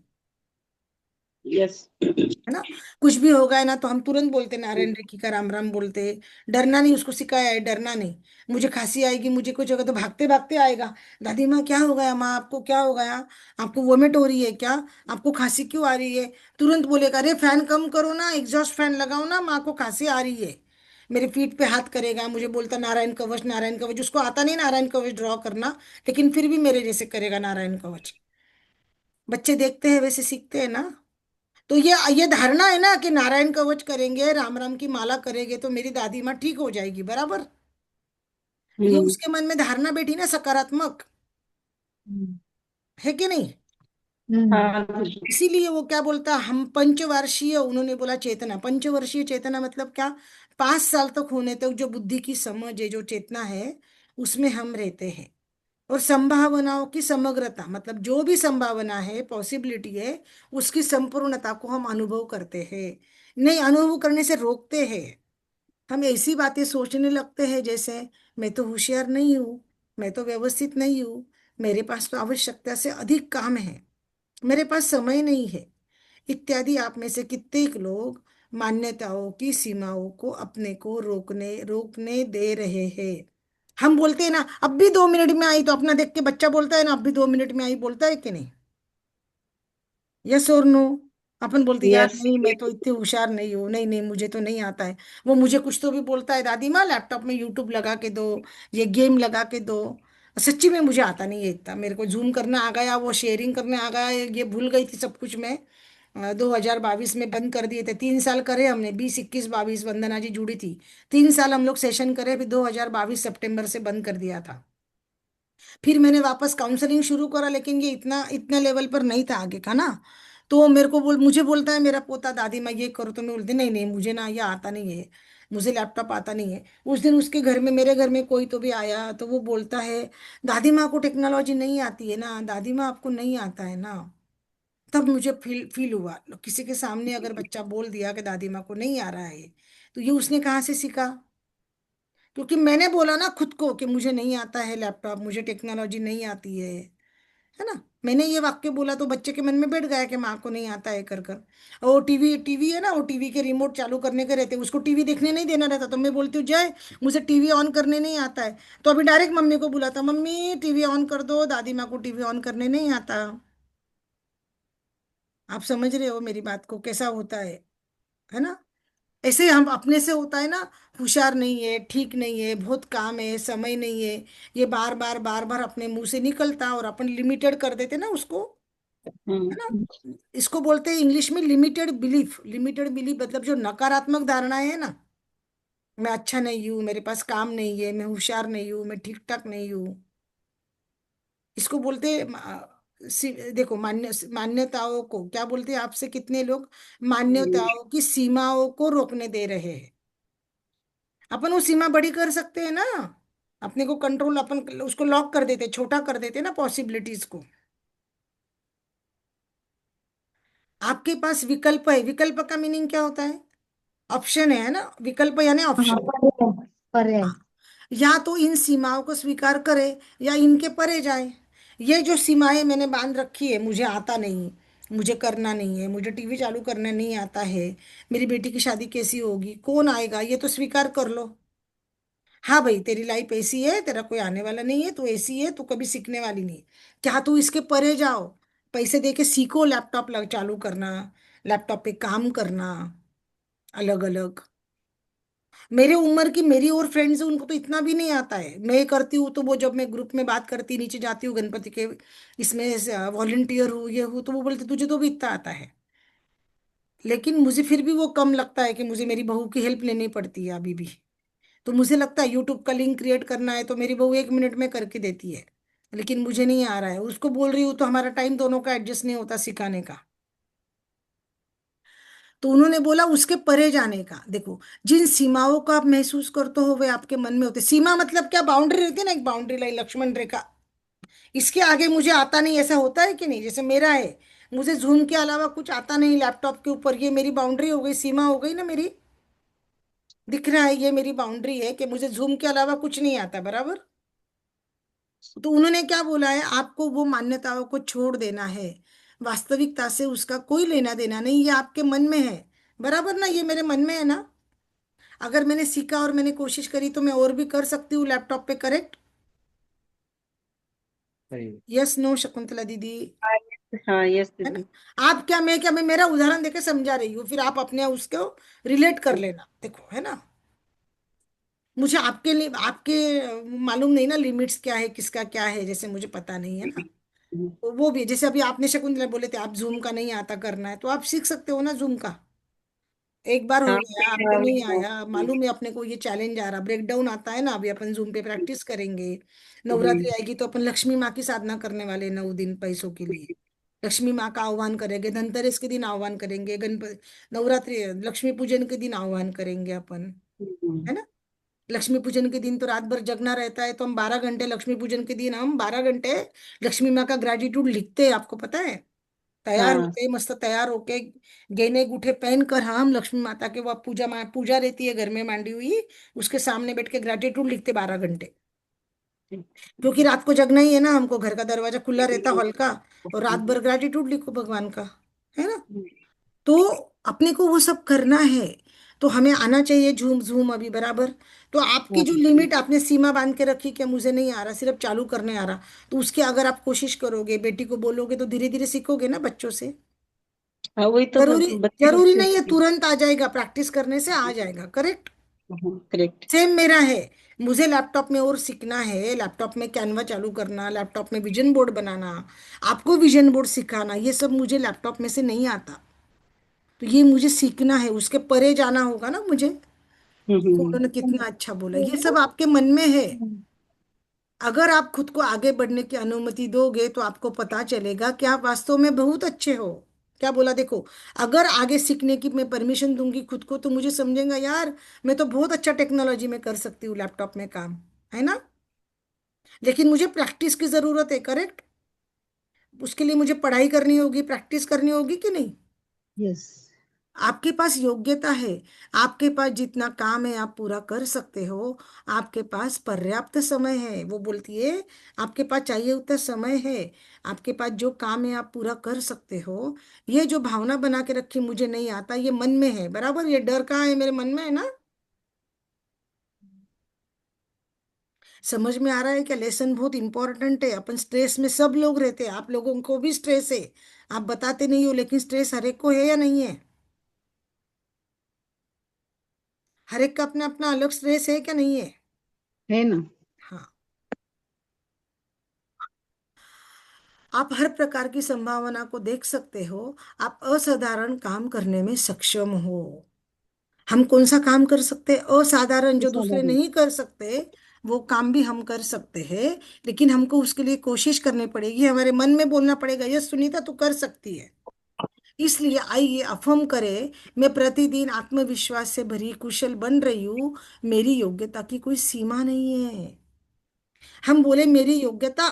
यस. है ना? कुछ भी होगा है ना, तो हम तुरंत बोलते नारायण रेकी का राम राम बोलते हैं। डरना नहीं, उसको सिखाया है डरना नहीं। मुझे खांसी आएगी, मुझे कुछ होगा, तो भागते भागते आएगा, दादी माँ क्या हो गया, माँ आपको क्या हो गया, आपको वोमिट हो रही है क्या, आपको खांसी क्यों आ रही है? तुरंत बोलेगा, अरे फैन कम करो ना, एग्जॉस्ट फैन लगाओ ना, माँ को खांसी आ रही है। मेरे फीट पे हाथ करेगा, मुझे बोलता नारायण कवच नारायण कवच, उसको आता नहीं नारायण कवच ड्रॉ करना, लेकिन फिर भी मेरे जैसे करेगा नारायण कवच। बच्चे देखते हैं वैसे सीखते हैं ना। तो ये धारणा है ना कि नारायण कवच करेंगे, राम राम की माला करेंगे तो मेरी दादी माँ ठीक हो जाएगी, बराबर। ये हम्म। उसके मन में धारणा बैठी ना, सकारात्मक, हम्म। है कि नहीं। हम्म। हाँ दीदी। इसीलिए वो क्या बोलता, हम पंचवर्षीय, उन्होंने बोला चेतना, पंचवर्षीय चेतना मतलब क्या, 5 साल तक होने तक जो बुद्धि की समझ है, जो चेतना है, उसमें हम रहते हैं। और संभावनाओं की समग्रता मतलब जो भी संभावना है, पॉसिबिलिटी है, उसकी संपूर्णता को हम अनुभव करते हैं। नहीं, अनुभव करने से रोकते हैं। हम ऐसी बातें सोचने लगते हैं जैसे मैं तो होशियार नहीं हूँ, मैं तो व्यवस्थित नहीं हूँ, मेरे पास तो आवश्यकता से अधिक काम है, मेरे पास समय नहीं है, इत्यादि। आप में से कितने लोग मान्यताओं की सीमाओं को अपने को रोकने रोकने दे रहे हैं। हम बोलते हैं ना अब भी 2 मिनट में आई, तो अपना देख के बच्चा बोलता है ना अब भी 2 मिनट में आई, बोलता है कि नहीं, यस और नो। अपन बोलते यार यस। नहीं मैं तो इतनी होशियार नहीं हूँ, नहीं नहीं मुझे तो नहीं आता है। वो मुझे कुछ तो भी बोलता है, दादी माँ लैपटॉप में यूट्यूब लगा के दो, ये गेम लगा के दो। सच्ची में मुझे आता नहीं है इतना, मेरे को जूम करना आ गया, वो शेयरिंग करने आ गया, ये भूल गई थी सब कुछ मैं। 2022 में बंद कर दिए थे, 3 साल करे हमने, 20, 21, 22 वंदना जी जुड़ी थी, 3 साल हम लोग सेशन करे, फिर 2022 सितंबर से बंद कर दिया था। फिर मैंने वापस काउंसलिंग शुरू करा, लेकिन ये इतना इतना लेवल पर नहीं था आगे का ना। तो मेरे को मुझे बोलता है मेरा पोता, दादी मैं ये करूँ, तो मैं बोलती नहीं नहीं मुझे ना ये आता नहीं है, मुझे लैपटॉप आता नहीं है। उस दिन उसके घर में, मेरे घर में कोई तो भी आया तो वो बोलता है दादी माँ को टेक्नोलॉजी नहीं आती है ना, दादी माँ आपको नहीं आता है ना। तब मुझे फील फील हुआ, किसी के सामने अगर बच्चा बोल दिया कि दादी माँ को नहीं आ रहा है, तो ये उसने कहाँ से सीखा। क्योंकि मैंने बोला ना खुद को कि मुझे नहीं आता है लैपटॉप, मुझे टेक्नोलॉजी नहीं आती है ना। मैंने ये वाक्य बोला तो बच्चे के मन में बैठ गया कि माँ को नहीं आता है कर कर। और टीवी टीवी है ना, वो टीवी के रिमोट चालू करने के रहते, उसको टीवी देखने नहीं देना रहता, तो मैं बोलती हूँ जय मुझे टीवी ऑन करने नहीं आता है, तो अभी डायरेक्ट मम्मी को बुलाता, मम्मी टीवी ऑन कर दो, दादी माँ को टीवी ऑन करने नहीं आता। आप समझ रहे हो मेरी बात को, कैसा होता है ना। ऐसे हम अपने से होता है ना, होशियार नहीं है, ठीक नहीं है, बहुत काम है, समय नहीं है, ये बार बार बार बार अपने मुंह से निकलता, और अपन लिमिटेड कर देते ना उसको, है ना। हम्म। इसको बोलते हैं इंग्लिश में लिमिटेड बिलीफ। लिमिटेड बिलीफ मतलब जो नकारात्मक धारणाएं है ना, मैं अच्छा नहीं हूँ, मेरे पास काम नहीं है, मैं होशियार नहीं हूँ, मैं ठीक ठाक नहीं हूँ, इसको बोलते हैं देखो मान्यताओं को क्या बोलते हैं, आपसे कितने लोग मान्यताओं की सीमाओं को रोकने दे रहे हैं। अपन वो सीमा बड़ी कर सकते हैं ना, अपने को कंट्रोल, अपन उसको लॉक कर देते, छोटा कर देते ना पॉसिबिलिटीज को। आपके पास विकल्प है, विकल्प का मीनिंग क्या होता है, ऑप्शन है ना, विकल्प यानी हाँ, ऑप्शन। पर्याय। या तो इन सीमाओं को स्वीकार करे या इनके परे जाए। ये जो सीमाएं मैंने बांध रखी है, मुझे आता नहीं, मुझे करना नहीं है, मुझे टीवी चालू करना नहीं आता है, मेरी बेटी की शादी कैसी होगी, कौन आएगा, ये तो स्वीकार कर लो। हाँ भाई तेरी लाइफ ऐसी है, तेरा कोई आने वाला नहीं है, तू ऐसी है, तू कभी सीखने वाली नहीं। क्या तू इसके परे जाओ, पैसे दे के सीखो लैपटॉप चालू करना, लैपटॉप पे काम करना, अलग अलग। मेरे उम्र की मेरी और फ्रेंड्स उनको तो इतना भी नहीं आता है, मैं करती हूँ तो वो जब मैं ग्रुप में बात करती नीचे जाती हूँ गणपति के इसमें वॉलंटियर हूँ ये हूँ, तो वो बोलते तुझे तो भी इतना आता है। लेकिन मुझे फिर भी वो कम लगता है कि मुझे मेरी बहू की हेल्प लेनी पड़ती है अभी भी। तो मुझे लगता है यूट्यूब का लिंक क्रिएट करना है तो मेरी बहू 1 मिनट में करके देती है, लेकिन मुझे नहीं आ रहा है, उसको बोल रही हूँ तो हमारा टाइम दोनों का एडजस्ट नहीं होता सिखाने का। तो उन्होंने बोला उसके परे जाने का। देखो जिन सीमाओं को आप महसूस करते हो वे आपके मन में होते, सीमा मतलब क्या, बाउंड्री रहती है ना, एक बाउंड्री लाइन, लक्ष्मण रेखा, इसके आगे मुझे आता नहीं, ऐसा होता है कि नहीं, जैसे मेरा है, मुझे जूम के अलावा कुछ आता नहीं लैपटॉप के ऊपर, ये मेरी बाउंड्री हो गई, सीमा हो गई ना मेरी। दिख रहा है ये मेरी बाउंड्री है कि मुझे जूम के अलावा कुछ नहीं आता, बराबर। तो उन्होंने क्या बोला है, आपको वो मान्यताओं को छोड़ देना है, वास्तविकता से उसका कोई लेना देना नहीं, ये आपके मन में है, बराबर ना, ये मेरे मन में है ना। अगर मैंने सीखा और मैंने कोशिश करी तो मैं और भी कर सकती हूँ लैपटॉप पे, करेक्ट। यस नो शकुंतला दीदी, हाँ यस है ना। दीदी। आप क्या, मैं क्या, मैं मेरा उदाहरण देके समझा रही हूँ, फिर आप अपने उसको रिलेट कर लेना, देखो है ना। मुझे आपके लिए आपके मालूम नहीं ना लिमिट्स क्या है, किसका क्या है, जैसे मुझे पता नहीं है ना। तो वो भी जैसे अभी आपने शकुंतला बोले थे आप जूम का नहीं आता करना है, तो आप सीख सकते हो ना जूम का। एक बार हो हाँ गया, आपको हाँ, नहीं आया, मालूम है अपने को ये चैलेंज आ रहा, ब्रेक डाउन आता है ना, अभी अपन जूम पे प्रैक्टिस करेंगे। नवरात्रि आएगी तो अपन लक्ष्मी माँ की साधना करने वाले 9 दिन पैसों के लिए। लक्ष्मी माँ का आह्वान करेंगे, धनतेरस के दिन आह्वान करेंगे, गणपति नवरात्रि लक्ष्मी पूजन के दिन आह्वान करेंगे अपन, है ना। लक्ष्मी पूजन के दिन तो रात भर जगना रहता है, तो हम 12 घंटे लक्ष्मी पूजन के दिन हम 12 घंटे लक्ष्मी माँ का ग्रेटिट्यूड लिखते हैं, आपको पता है। तैयार हाँ। होते मस्त तैयार होके, गहने गुठे पहन कर, हाँ, हम लक्ष्मी माता के, वो पूजा रहती है घर में मांडी हुई, उसके सामने बैठ के ग्रेटिट्यूड लिखते 12 घंटे। क्योंकि रात को जगना ही है ना हमको, घर का दरवाजा खुला रहता हॉल का, और रात भर ग्रेटिट्यूड लिखो भगवान का, है ना। तो अपने को वो सब करना है, तो हमें आना चाहिए झूम झूम अभी बराबर। तो आपकी जो लिमिट आपने सीमा बांध के रखी कि मुझे नहीं आ रहा, सिर्फ चालू करने आ रहा, तो उसकी अगर आप कोशिश करोगे, बेटी को बोलोगे, तो धीरे धीरे सीखोगे ना बच्चों से। हाँ, वही तो जरूरी बच्चे जरूरी बच्चे। नहीं है तुरंत आ जाएगा, प्रैक्टिस करने से आ जाएगा, करेक्ट। करेक्ट। सेम मेरा है, मुझे लैपटॉप में और सीखना है, लैपटॉप में कैनवा चालू करना, लैपटॉप में विजन बोर्ड बनाना, आपको विजन बोर्ड सिखाना, ये सब मुझे लैपटॉप में से नहीं आता। तो ये मुझे सीखना है, उसके परे जाना होगा ना मुझे। देखो उन्होंने कितना अच्छा बोला, ये सब आपके मन में है। अगर आप खुद को आगे बढ़ने की अनुमति दोगे तो आपको पता चलेगा कि आप वास्तव में बहुत अच्छे हो। क्या बोला देखो, अगर आगे सीखने की मैं परमिशन दूंगी खुद को, तो मुझे समझेगा यार मैं तो बहुत अच्छा टेक्नोलॉजी में कर सकती हूँ, लैपटॉप में काम, है ना। लेकिन मुझे प्रैक्टिस की जरूरत है, करेक्ट। उसके लिए मुझे पढ़ाई करनी होगी, प्रैक्टिस करनी होगी कि नहीं। यस। आपके पास योग्यता है, आपके पास जितना काम है आप पूरा कर सकते हो, आपके पास पर्याप्त समय है, वो बोलती है आपके पास चाहिए उतना समय है, आपके पास जो काम है आप पूरा कर सकते हो। ये जो भावना बना के रखी मुझे नहीं आता, ये मन में है बराबर, ये डर कहाँ है, मेरे मन में है ना। समझ में आ रहा है क्या, लेसन बहुत इंपॉर्टेंट है। अपन स्ट्रेस में सब लोग रहते हैं, आप लोगों को भी स्ट्रेस है, आप बताते नहीं हो, लेकिन स्ट्रेस हर एक को है या नहीं है। हर एक का अपना अपना अलग स्ट्रेस है क्या, नहीं है। है ना। हाँ, आप हर प्रकार की संभावना को देख सकते हो, आप असाधारण काम करने में सक्षम हो। हम कौन सा काम कर सकते हैं, असाधारण, जो दूसरे साधारण। नहीं कर सकते, वो काम भी हम कर सकते हैं। लेकिन हमको उसके लिए कोशिश करनी पड़ेगी, हमारे मन में बोलना पड़ेगा, यस सुनीता तू कर सकती है। इसलिए आइए अफर्म करें, मैं प्रतिदिन आत्मविश्वास से भरी कुशल बन रही हूँ, मेरी योग्यता की कोई सीमा नहीं है। हम बोले मेरी योग्यता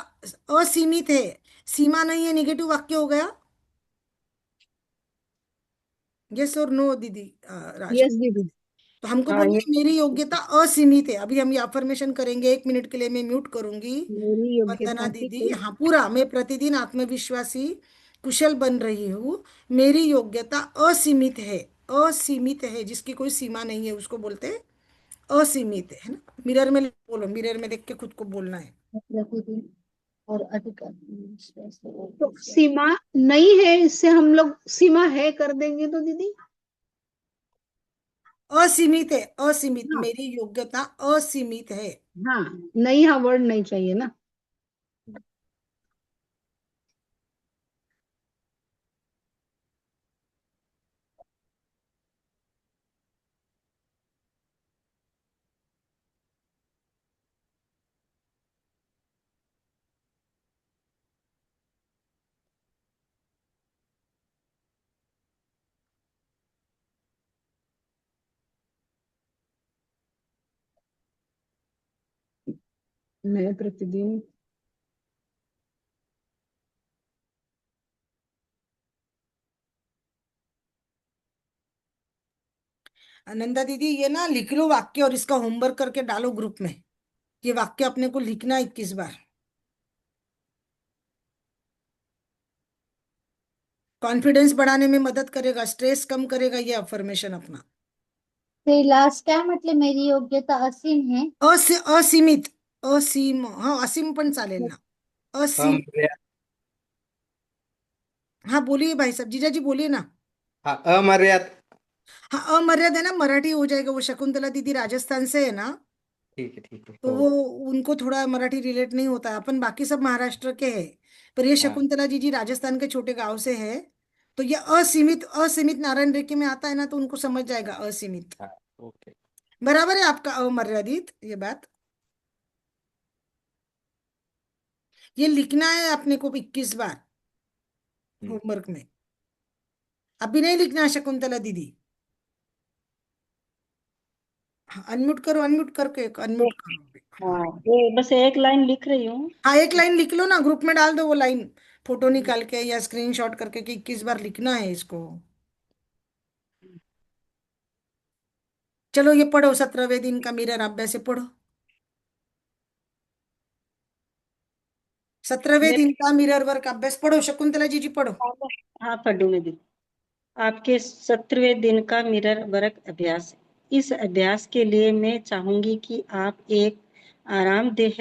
असीमित है, सीमा नहीं है, निगेटिव वाक्य हो गया। यस और नो दीदी, राज। यस दीदी। तो हमको हाँ ये। बोलिए मेरी योग्यता असीमित है, अभी हम ये अफर्मेशन करेंगे, 1 मिनट के लिए मैं म्यूट करूंगी। मेरी वंदना योग्यता की दीदी, कोई। हाँ पूरा, मैं प्रतिदिन आत्मविश्वासी कुशल बन रही हूँ, मेरी योग्यता असीमित है। असीमित है, जिसकी कोई सीमा नहीं है उसको बोलते हैं असीमित, है ना। मिरर में बोलो, मिरर में देख के खुद को बोलना है। प्रतिदिन और अधिकार। तो सीमा नहीं है, इससे हम लोग सीमा है कर देंगे तो दीदी। असीमित है, असीमित, हाँ। मेरी योग्यता असीमित है। हाँ। नहीं, हाँ वर्ड नहीं चाहिए ना। मैं प्रतिदिन। आनंदा दीदी, ये ना लिख लो वाक्य और इसका होमवर्क करके डालो ग्रुप में। ये वाक्य अपने को लिखना है 21 बार। कॉन्फिडेंस बढ़ाने में मदद करेगा, स्ट्रेस कम करेगा ये अफर्मेशन अपना। ते लास्ट काय म्हटले मेरी योग्यता असीम है. असीमित, असीम, हाँ असीम पण चालेल ना, असीम। अमर्याद। हाँ बोलिए भाई साहब, जीजा जी बोलिए ना। हाँ, अमर्याद। हाँ अमर्याद है ना, मराठी हो जाएगा, वो शकुंतला दीदी राजस्थान से है ना। ठीक है तो तो। वो उनको थोड़ा मराठी रिलेट नहीं होता है। अपन बाकी सब महाराष्ट्र के हैं, पर ये हाँ शकुंतला जी राजस्थान के छोटे गांव से है। तो ये असीमित असीमित नारायण रेखी में आता है ना, तो उनको समझ जाएगा असीमित। हाँ। ओके। बराबर है आपका अमर्यादित ये बात। ये लिखना है अपने को 21 बार हम्म। होमवर्क में। अभी नहीं लिखना है शकुंतला दीदी। हाँ, अनम्यूट करो, अनम्यूट करके अनम्यूट करो अभी। हाँ। हाँ, ये बस एक लाइन लिख रही हूँ। हाँ, एक लाइन लिख लो ना, ग्रुप में डाल दो वो लाइन, फोटो निकाल के या स्क्रीनशॉट करके कि 21 बार लिखना है इसको। चलो ये पढ़ो, 17वें दिन का मिरर अभ्यास से पढ़ो। 17वें मैं दिन का मिरर वर्क अभ्यास पढ़ो, शकुंतला जी पढ़ो। हाँ पढ़ू मैं दी। आपके 17वें दिन का मिरर वर्क अभ्यास। इस अभ्यास के लिए मैं चाहूंगी कि आप एक आरामदेह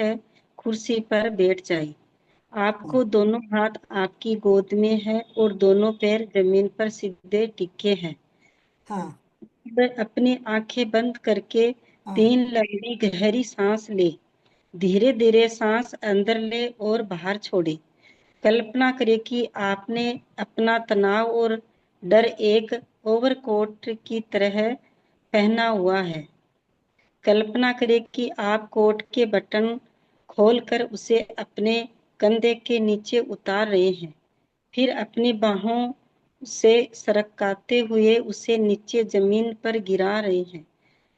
कुर्सी पर बैठ जाएं। आपको दोनों हाथ आपकी गोद में है और दोनों पैर जमीन पर सीधे टिके हैं। हाँ। वह अपनी आंखें बंद करके हाँ। 3 लंबी गहरी सांस ले। धीरे धीरे सांस अंदर ले और बाहर छोड़े। कल्पना करें कि आपने अपना तनाव और डर एक ओवरकोट की तरह पहना हुआ है। कल्पना करें कि आप कोट के बटन खोलकर उसे अपने कंधे के नीचे उतार रहे हैं। फिर अपनी बाहों से सरकाते हुए उसे नीचे जमीन पर गिरा रहे हैं।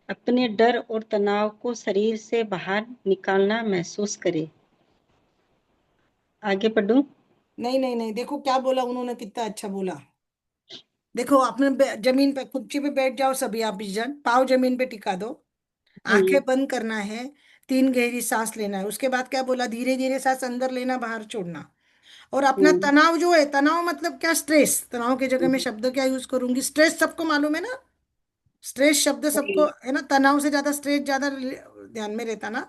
अपने डर और तनाव को शरीर से बाहर निकालना महसूस करें। आगे पढ़ूं? नहीं नहीं नहीं, देखो क्या बोला उन्होंने, कितना अच्छा बोला। देखो अपने जमीन पे कुर्सी पे बैठ जाओ सभी आप 20 जन, पाव जमीन पे टिका दो, आंखें हम्म। बंद करना है, 3 गहरी सांस लेना है। उसके बाद क्या बोला, धीरे धीरे सांस अंदर लेना, बाहर छोड़ना। और अपना हम्म। तनाव जो है, तनाव मतलब क्या, स्ट्रेस, तनाव की जगह मैं शब्द क्या यूज करूंगी, स्ट्रेस सबको मालूम है ना। स्ट्रेस शब्द सबको हम्म। है ना, तनाव से ज्यादा स्ट्रेस ज्यादा ध्यान में रहता ना।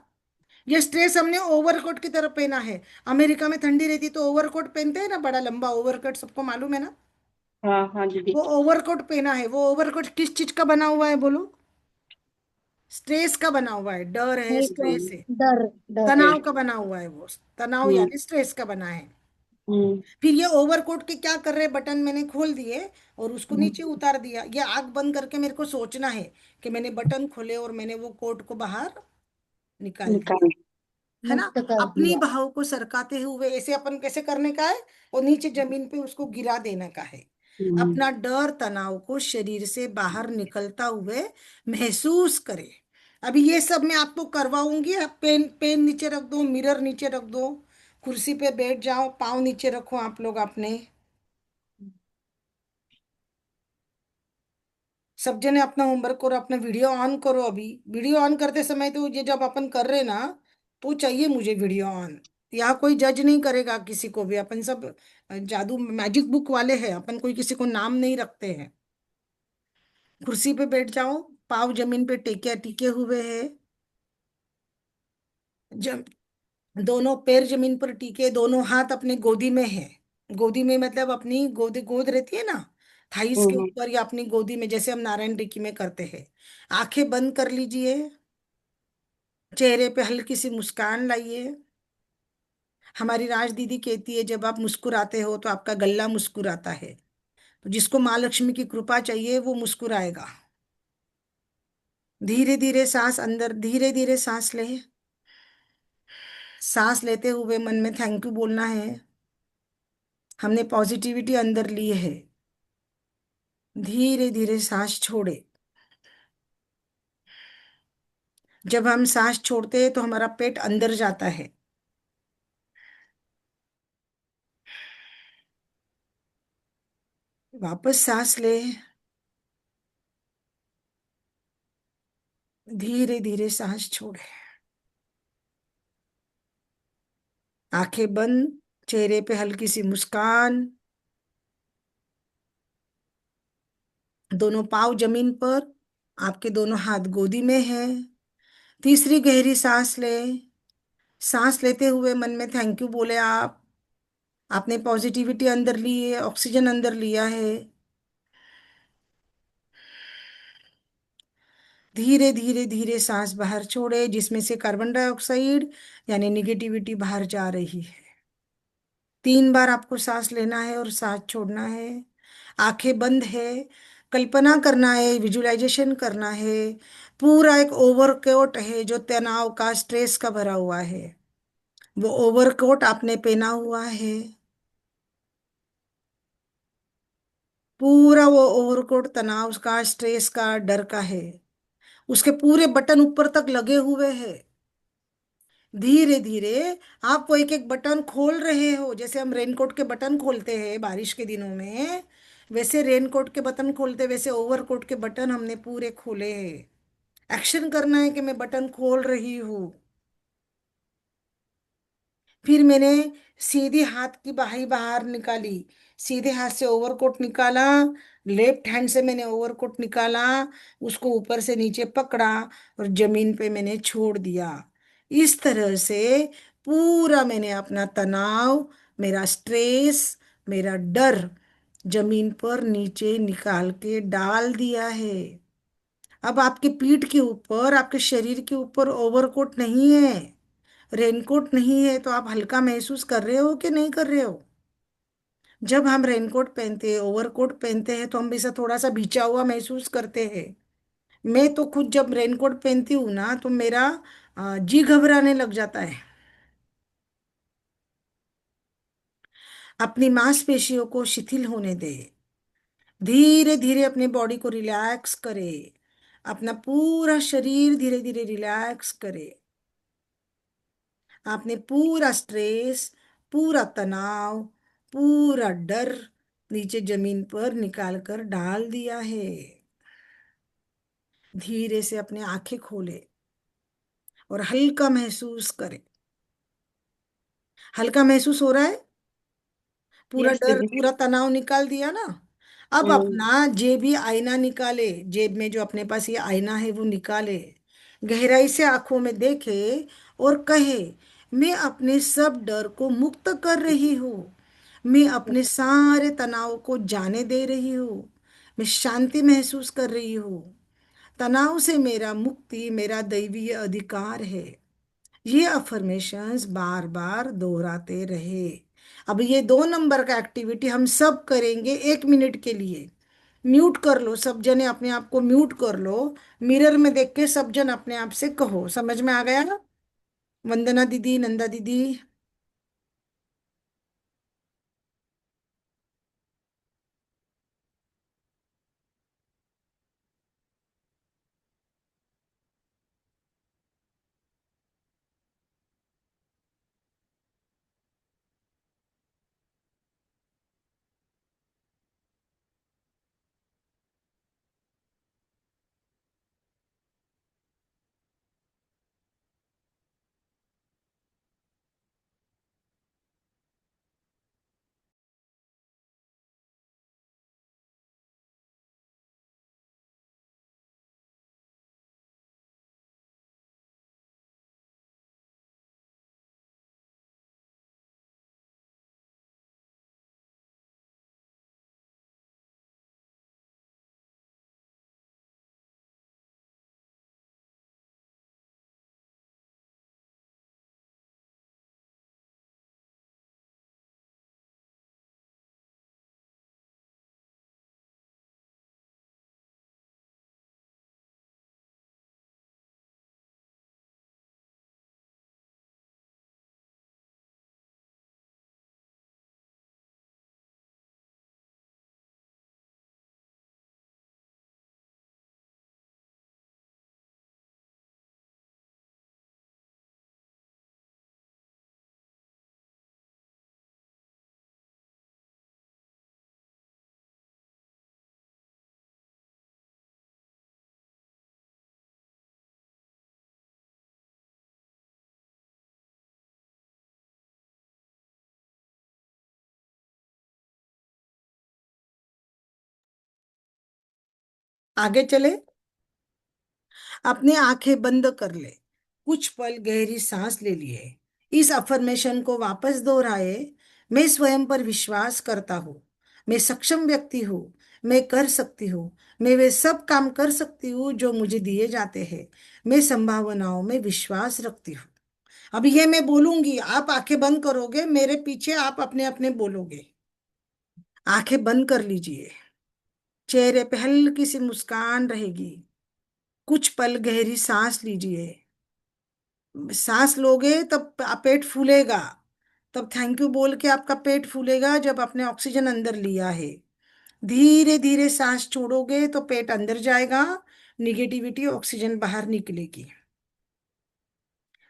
ये स्ट्रेस हमने ओवरकोट की तरफ पहना है। अमेरिका में ठंडी रहती तो ओवरकोट पहनते हैं ना, बड़ा लंबा ओवरकोट, सबको मालूम है ना। हाँ हाँ दीदी। वो ओवरकोट पहना है, वो ओवरकोट किस चीज का बना हुआ है बोलो। स्ट्रेस का बना हुआ है, डर है, नहीं तो स्ट्रेस है, डर, डर। तनाव का बना हुआ है वो। तनाव हम्म। यानी स्ट्रेस का बना है। हम्म। फिर ये ओवरकोट के क्या कर रहे, बटन मैंने खोल दिए और उसको नीचे उतार दिया। ये आंख बंद करके मेरे को सोचना है कि मैंने बटन खोले और मैंने वो कोट को बाहर निकाल दिया, निकाल। है ना। मुक्त कर अपनी दिया। बाहों को सरकाते हुए ऐसे अपन कैसे करने का है, और नीचे जमीन पे उसको गिरा देने का है। हम्म। अपना डर तनाव को शरीर से बाहर निकलता हुए महसूस करें। अभी ये सब मैं आपको करवाऊंगी। आप पेन पेन नीचे रख दो, मिरर नीचे रख दो, कुर्सी पे बैठ जाओ, पाँव नीचे रखो आप लोग अपने। सब जने अपना होमवर्क करो, अपना वीडियो ऑन करो। अभी वीडियो ऑन करते समय तो ये जब अपन कर रहे ना, तो चाहिए मुझे वीडियो ऑन। यहाँ कोई जज नहीं करेगा किसी को भी, अपन सब जादू मैजिक बुक वाले हैं, अपन कोई किसी को नाम नहीं रखते हैं। कुर्सी पे बैठ जाओ, पाँव जमीन पे टेके टिके हुए हैं, जब दोनों पैर जमीन पर टिके, दोनों हाथ अपने गोदी में है। गोदी में मतलब अपनी गोद, गोद रहती है ना, थाइस के हम्म। ऊपर या अपनी गोदी में, जैसे हम नारायण रेकी में करते हैं। आंखें बंद कर लीजिए, चेहरे पे हल्की सी मुस्कान लाइए। हमारी राज दीदी कहती है जब आप मुस्कुराते हो तो आपका गला मुस्कुराता है। तो जिसको माँ लक्ष्मी की कृपा चाहिए वो मुस्कुराएगा। धीरे धीरे सांस अंदर, धीरे धीरे सांस ले। सांस लेते हुए मन में थैंक यू बोलना है, हमने पॉजिटिविटी अंदर ली है। धीरे धीरे सांस छोड़े। जब हम सांस छोड़ते हैं तो हमारा पेट अंदर जाता है। वापस सांस ले, धीरे धीरे सांस छोड़े। आंखें बंद, चेहरे पे हल्की सी मुस्कान, दोनों पाँव जमीन पर, आपके दोनों हाथ गोदी में है। तीसरी गहरी सांस ले। सांस लेते हुए मन में थैंक यू बोले आप, आपने पॉजिटिविटी अंदर ली है, ऑक्सीजन अंदर लिया है। धीरे धीरे धीरे सांस बाहर छोड़े, जिसमें से कार्बन डाइऑक्साइड यानी निगेटिविटी बाहर जा रही है। 3 बार आपको सांस लेना है और सांस छोड़ना है। आंखें बंद है। कल्पना करना है, विजुअलाइजेशन करना है। पूरा एक ओवरकोट है जो तनाव का, स्ट्रेस का भरा हुआ है। वो ओवरकोट आपने पहना हुआ है। पूरा वो ओवरकोट तनाव का, स्ट्रेस का, डर का है। उसके पूरे बटन ऊपर तक लगे हुए हैं। धीरे धीरे आप वो एक एक बटन खोल रहे हो, जैसे हम रेनकोट के बटन खोलते हैं बारिश के दिनों में, वैसे रेनकोट के बटन खोलते, वैसे ओवरकोट के बटन हमने पूरे खोले हैं। एक्शन करना है कि मैं बटन खोल रही हूँ। फिर मैंने सीधे हाथ की बाही बाहर निकाली। सीधे हाथ से ओवरकोट निकाला। लेफ्ट हैंड से मैंने ओवरकोट निकाला। उसको ऊपर से नीचे पकड़ा और जमीन पे मैंने छोड़ दिया। इस तरह से पूरा मैंने अपना तनाव, मेरा स्ट्रेस, मेरा डर जमीन पर नीचे निकाल के डाल दिया है। अब आपके पीठ के ऊपर, आपके शरीर के ऊपर ओवरकोट नहीं है, रेनकोट नहीं है, तो आप हल्का महसूस कर रहे हो कि नहीं कर रहे हो? जब हम रेनकोट पहनते हैं, ओवरकोट पहनते हैं, तो हम ऐसा थोड़ा सा भिंचा हुआ महसूस करते हैं। मैं तो खुद जब रेनकोट पहनती हूँ ना, तो मेरा जी घबराने लग जाता है। अपनी मांसपेशियों को शिथिल होने दे। धीरे धीरे अपने बॉडी को रिलैक्स करे। अपना पूरा शरीर धीरे धीरे रिलैक्स करे। आपने पूरा स्ट्रेस, पूरा तनाव, पूरा डर नीचे जमीन पर निकाल कर डाल दिया है। धीरे से अपने आंखें खोले और हल्का महसूस करें। हल्का महसूस हो रहा है? पूरा यस डर, दीदी। पूरा तनाव निकाल दिया ना? अब हम्म। अपना जेबी आईना निकाले। जेब में जो अपने पास ये आईना है वो निकाले। गहराई से आंखों में देखे और कहे, मैं अपने सब डर को मुक्त कर रही हूँ। मैं अपने सारे तनाव को जाने दे रही हूँ। मैं शांति महसूस कर रही हूँ। तनाव से मेरा मुक्ति मेरा दैवीय अधिकार है। ये अफर्मेशंस बार बार दोहराते रहे। अब ये 2 नंबर का एक्टिविटी हम सब करेंगे 1 मिनट के लिए। म्यूट कर लो, सब जने अपने आप को म्यूट कर लो। मिरर में देख के सब जन अपने आप से कहो। समझ में आ गया ना? वंदना दीदी, नंदा दीदी। आगे चले। अपने आंखें बंद कर ले। कुछ पल गहरी सांस ले लिए। इस अफर्मेशन को वापस दोहराए। मैं स्वयं पर विश्वास करता हूँ। मैं सक्षम व्यक्ति हूँ। मैं कर सकती हूँ। मैं वे सब काम कर सकती हूँ जो मुझे दिए जाते हैं। मैं संभावनाओं में विश्वास रखती हूँ। अब ये मैं बोलूंगी, आप आंखें बंद करोगे, मेरे पीछे आप अपने अपने बोलोगे। आंखें बंद कर लीजिए। चेहरे पे हल्की सी मुस्कान रहेगी। कुछ पल गहरी सांस लीजिए। सांस लोगे तब पेट फूलेगा। तब थैंक यू बोल के आपका पेट फूलेगा जब आपने ऑक्सीजन अंदर लिया है। धीरे धीरे सांस छोड़ोगे तो पेट अंदर जाएगा। निगेटिविटी ऑक्सीजन बाहर निकलेगी।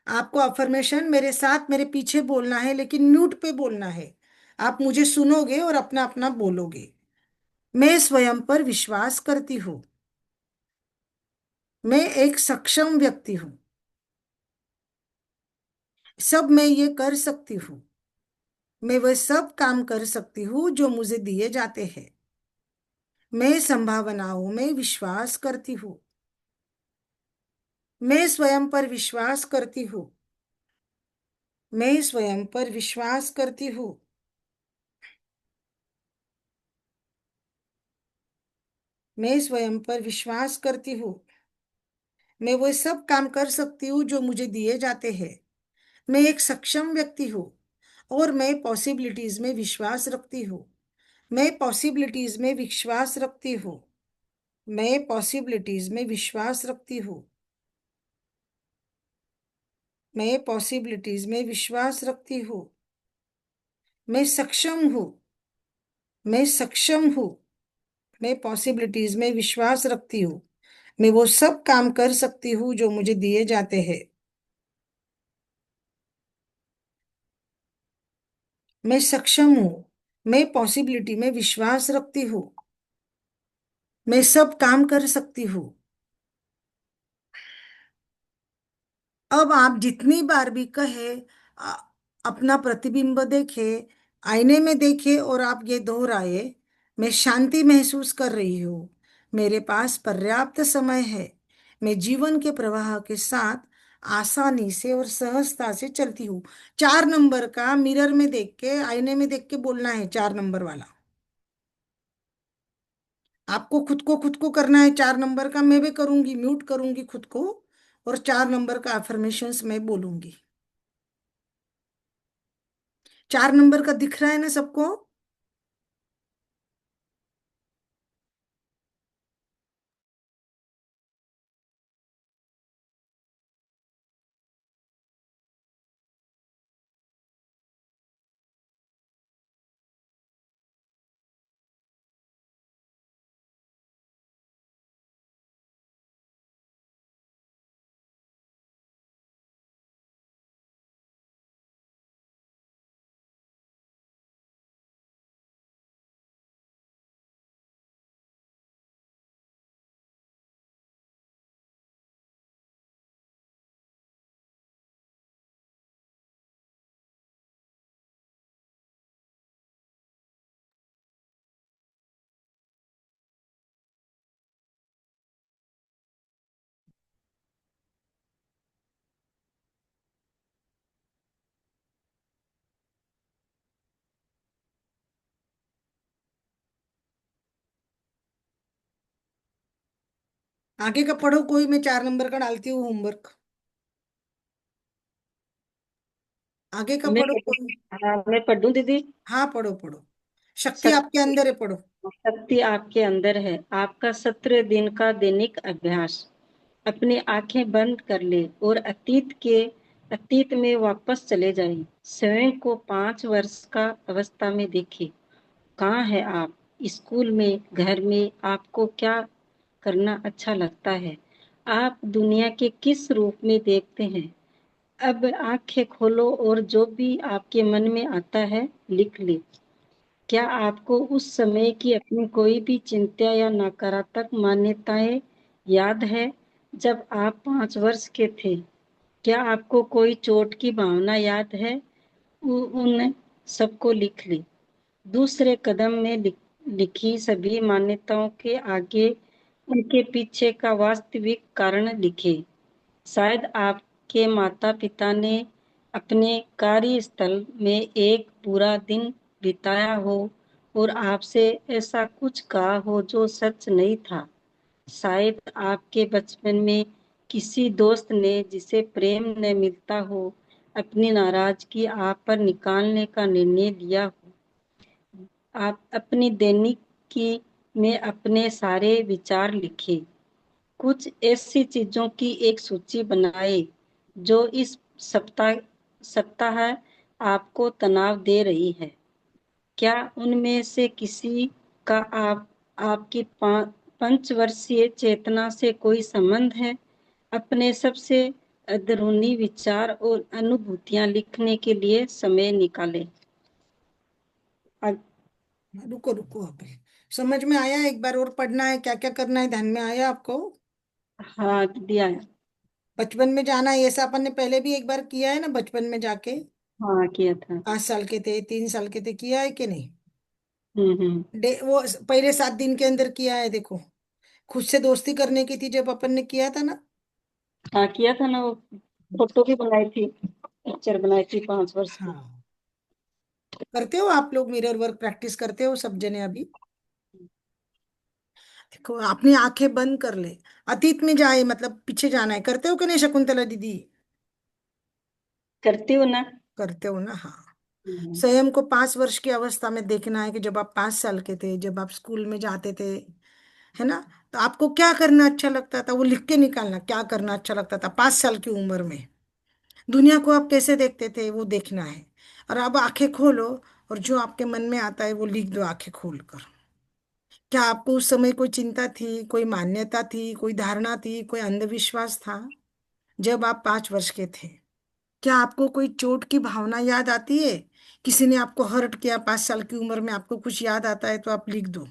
आपको अफर्मेशन मेरे साथ मेरे पीछे बोलना है, लेकिन म्यूट पे बोलना है। आप मुझे सुनोगे और अपना अपना बोलोगे। मैं स्वयं पर विश्वास करती हूँ। मैं एक सक्षम व्यक्ति हूँ। सब मैं ये कर सकती हूँ। मैं वह सब काम कर सकती हूँ जो मुझे दिए जाते हैं। मैं संभावनाओं में विश्वास करती हूँ। मैं स्वयं पर विश्वास करती हूँ। मैं स्वयं पर विश्वास करती हूँ। मैं स्वयं पर विश्वास करती हूँ। मैं वो सब काम कर सकती हूँ जो मुझे दिए जाते हैं। मैं एक सक्षम व्यक्ति हूँ और मैं पॉसिबिलिटीज में विश्वास रखती हूँ। मैं पॉसिबिलिटीज में विश्वास रखती हूँ। मैं पॉसिबिलिटीज में विश्वास रखती हूँ। मैं पॉसिबिलिटीज में विश्वास रखती हूँ। मैं सक्षम हूँ। मैं सक्षम हूँ। मैं पॉसिबिलिटीज में विश्वास रखती हूँ। मैं वो सब काम कर सकती हूँ जो मुझे दिए जाते हैं। मैं सक्षम हूँ। मैं पॉसिबिलिटी में विश्वास रखती हूँ। मैं सब काम कर सकती हूँ। अब आप जितनी बार भी कहे, अ- अपना प्रतिबिंब देखे, आईने में देखे और आप ये दोहराए, मैं शांति महसूस कर रही हूँ। मेरे पास पर्याप्त समय है। मैं जीवन के प्रवाह के साथ आसानी से और सहजता से चलती हूँ। 4 नंबर का मिरर में देख के, आईने में देख के बोलना है, 4 नंबर वाला। आपको खुद को करना है। 4 नंबर का मैं भी करूंगी, म्यूट करूंगी खुद को, और 4 नंबर का अफर्मेशंस मैं बोलूंगी। 4 नंबर का दिख रहा है ना सबको? आगे का पढ़ो कोई, मैं 4 नंबर का डालती हूँ होमवर्क। आगे का मैं पढ़ो पढ़ूं? कोई। हाँ, मैं पढ़ूं दीदी। हाँ पढ़ो पढ़ो। शक्ति आपके शक्ति। अंदर है, पढ़ो। शक्ति आपके अंदर है। आपका 17 दिन का दैनिक अभ्यास। अपनी आंखें बंद कर ले और अतीत में वापस चले जाएं। स्वयं को 5 वर्ष का अवस्था में देखें। कहाँ है आप? स्कूल में, घर में? आपको क्या करना अच्छा लगता है? आप दुनिया के किस रूप में देखते हैं? अब आंखें खोलो और जो भी आपके मन में आता है लिख ले। क्या आपको उस समय की अपनी कोई भी चिंता या नकारात्मक मान्यताएं याद है जब आप 5 वर्ष के थे? क्या आपको कोई चोट की भावना याद है? उन सबको लिख ले। दूसरे कदम में लिखी सभी मान्यताओं के आगे उनके पीछे का वास्तविक कारण लिखे। शायद आपके माता पिता ने अपने कार्यस्थल में एक बुरा दिन बिताया हो और आपसे ऐसा कुछ कहा हो जो सच नहीं था। शायद आपके बचपन में किसी दोस्त ने जिसे प्रेम न मिलता हो अपनी नाराजगी आप पर निकालने का निर्णय लिया हो। आप अपनी दैनिकी में अपने सारे विचार लिखे। कुछ ऐसी चीजों की एक सूची बनाए जो इस सप्ताह सप्ताह आपको तनाव दे रही है। क्या उनमें से किसी का आपकी पंचवर्षीय चेतना से कोई संबंध है? अपने सबसे अंदरूनी विचार और अनुभूतियां लिखने के लिए समय निकालें। रुको रुको, अभी समझ में आया? एक बार और पढ़ना है, क्या क्या करना है, ध्यान में आया आपको? हाँ दिया है। बचपन में जाना है, ऐसा अपन ने पहले भी एक बार किया है ना, बचपन में जाके। हाँ किया था। 5 साल के थे, 3 साल के थे, किया है कि नहीं? हम्म। वो पहले 7 दिन के अंदर किया है, देखो। खुद से दोस्ती करने की थी जब अपन ने किया था ना। हाँ किया था ना, वो फोटो भी बनाई थी, पिक्चर बनाई थी 5 वर्ष की। हाँ, करते हो आप लोग मिरर वर्क? प्रैक्टिस करते हो सब जने अभी? देखो, अपनी आंखें बंद कर ले, अतीत में जाए, मतलब पीछे जाना है। करते हो कि नहीं शकुंतला दीदी? करती हो ना? करते हो ना, हाँ। हम्म। स्वयं को 5 वर्ष की अवस्था में देखना है कि जब आप 5 साल के थे, जब आप स्कूल में जाते थे, है ना? तो आपको क्या करना अच्छा लगता था, वो लिख के निकालना। क्या करना अच्छा लगता था 5 साल की उम्र में? दुनिया को आप कैसे देखते थे, वो देखना है। और अब आंखें खोलो, और जो आपके मन में आता है वो लिख दो आंखें खोल कर। क्या आपको उस समय कोई चिंता थी, कोई मान्यता थी, कोई धारणा थी, कोई अंधविश्वास था जब आप 5 वर्ष के थे? क्या आपको कोई चोट की भावना याद आती है? किसी ने आपको हर्ट किया 5 साल की उम्र में, आपको कुछ याद आता है तो आप लिख दो।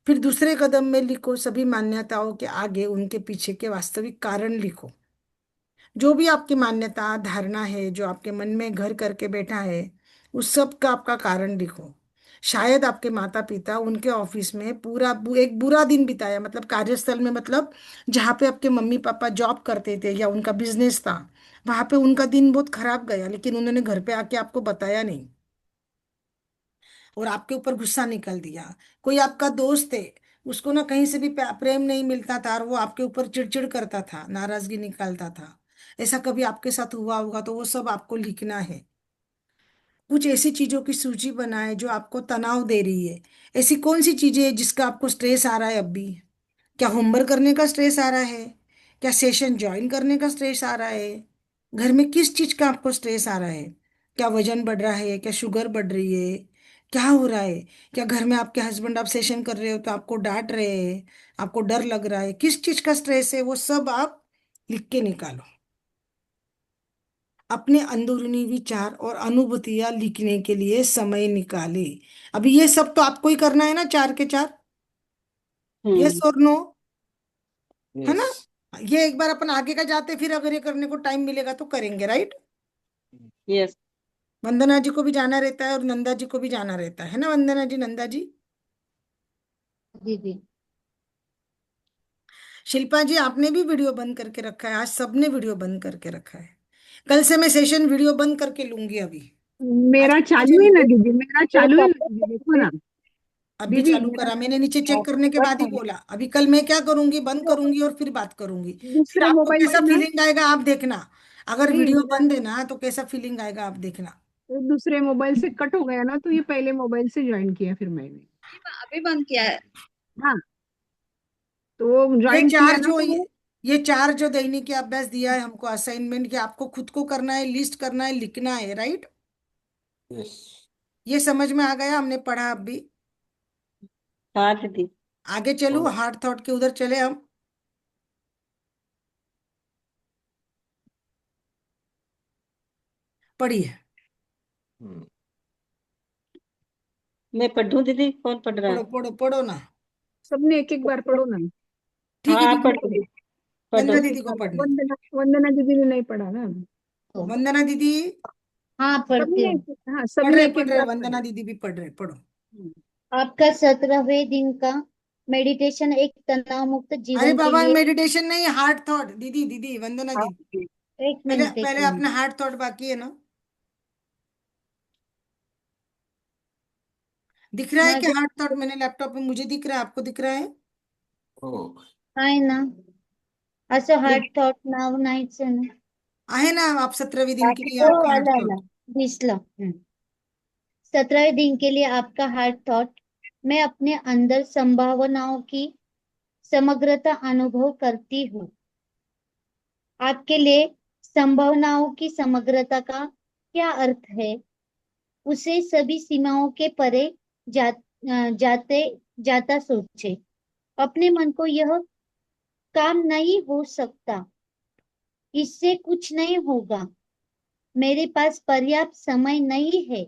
फिर दूसरे कदम में लिखो सभी मान्यताओं के आगे उनके पीछे के वास्तविक कारण लिखो। जो भी आपकी मान्यता धारणा है, जो आपके मन में घर करके बैठा है, उस सब का आपका कारण लिखो। शायद आपके माता पिता उनके ऑफिस में पूरा एक बुरा दिन बिताया, मतलब कार्यस्थल में, मतलब जहाँ पे आपके मम्मी पापा जॉब करते थे या उनका बिजनेस था, वहां पे उनका दिन बहुत खराब गया, लेकिन उन्होंने घर पे आके आपको बताया नहीं और आपके ऊपर गुस्सा निकल दिया। कोई आपका दोस्त है, उसको ना कहीं से भी प्रेम नहीं मिलता था और वो आपके ऊपर चिड़चिड़ करता था, नाराजगी निकालता था। ऐसा कभी आपके साथ हुआ होगा, तो वो सब आपको लिखना है। कुछ ऐसी चीजों की सूची बनाए जो आपको तनाव दे रही है। ऐसी कौन सी चीजें है जिसका आपको स्ट्रेस आ रहा है अभी? क्या होमवर्क करने का स्ट्रेस आ रहा है? क्या सेशन ज्वाइन करने का स्ट्रेस आ रहा है? घर में किस चीज का आपको स्ट्रेस आ रहा है? क्या वजन बढ़ रहा है? क्या शुगर बढ़ रही है? क्या हो रहा है? क्या घर में आपके हस्बैंड आप सेशन कर रहे हो तो आपको डांट रहे हैं, आपको डर लग रहा है? किस चीज का स्ट्रेस है, वो सब आप लिख के निकालो। अपने अंदरूनी विचार और अनुभूतियां लिखने के लिए समय निकाले। अभी ये सब तो आपको ही करना है ना, 4 के 4। यस हम्म। और नो? है यस। ना? ये एक बार अपन आगे का जाते, फिर अगर ये करने को टाइम मिलेगा तो करेंगे, राइट? यस। वंदना जी को भी जाना रहता है और नंदा जी को भी जाना रहता है ना, वंदना जी, नंदा जी। दीदी। शिल्पा जी, आपने भी वीडियो बंद करके रखा है, आज सबने वीडियो बंद करके रखा है। कल से मैं सेशन वीडियो बंद करके लूंगी अभी। आज मेरा मुझे चालू है ना दीदी, मेरा चालू है ना दीदी, देखो ना। अभी दीदी चालू मेरा करा मैंने, नीचे हाँ, चेक करने के बाद ही हाँ। बोला। अभी कल मैं क्या करूंगी, बंद तो करूंगी और फिर बात करूंगी। फिर दूसरे आपको मोबाइल कैसा से ना, फीलिंग आएगा आप देखना। अगर नहीं वीडियो मेरा बंद है ना तो कैसा फीलिंग आएगा आप देखना। दूसरे मोबाइल से कट हो गया ना, तो ये पहले मोबाइल से ज्वाइन किया फिर मैंने। अभी बंद किया है। हाँ, तो ये ज्वाइन किया चार ना जो तो वो ये चार जो दैनिक अभ्यास दिया है हमको, असाइनमेंट, कि आपको खुद को करना है, लिस्ट करना है, लिखना है, राइट? यस। ये समझ में आ गया? हमने पढ़ा अभी। हाँ दीदी। आगे चलूं, हार्ट थॉट के उधर चले हम। पढ़िए। हम्म। मैं पढ़ूं दीदी, कौन पढ़ रहा पढ़ो है? पढ़ो पढ़ो ना। सबने एक एक बार पढ़ो ना। ठीक है हाँ ठीक है, पढ़ पढ़ो। दीदी, पढ़ो। वंदना दीदी को पढ़ने दो। वंदना वंदना दीदी ने नहीं पढ़ा ना। तो वंदना दीदी हाँ, पढ़ती सबने हूँ। हाँ, सबने एक पढ़ एक रहे, बार वंदना पढ़ा। दीदी भी पढ़ रहे, पढ़ो। आपका 17वें दिन का मेडिटेशन एक तनाव मुक्त अरे जीवन के बाबा, लिए। मेडिटेशन नहीं, हार्ट थॉट। दीदी दीदी, वंदना दीदी, एक पहले मिनट, एक पहले मिनट। अपना हार्ट थॉट बाकी है ना। दिख रहा है क्या माझ्या हार्ट थॉट? मैंने लैपटॉप में, मुझे दिख रहा है, आपको दिख रहा है? Oh, आहे ना, असं ये हार्ट थॉट नाव नाहीच आहे ना. आहे ना, आप 17वें दिन के लिए हो, आपका हार्ट आला आला, थॉट। दिसला. 17वें दिन के लिए आपका हार्ट थॉट. मैं अपने अंदर संभावनाओं की समग्रता अनुभव करती हूँ. आपके लिए संभावनाओं की समग्रता का क्या अर्थ है? उसे सभी सीमाओं के परे जा, जाते जाता सोचे. अपने मन को यह काम नहीं हो सकता, इससे कुछ नहीं होगा, मेरे पास पर्याप्त समय नहीं है,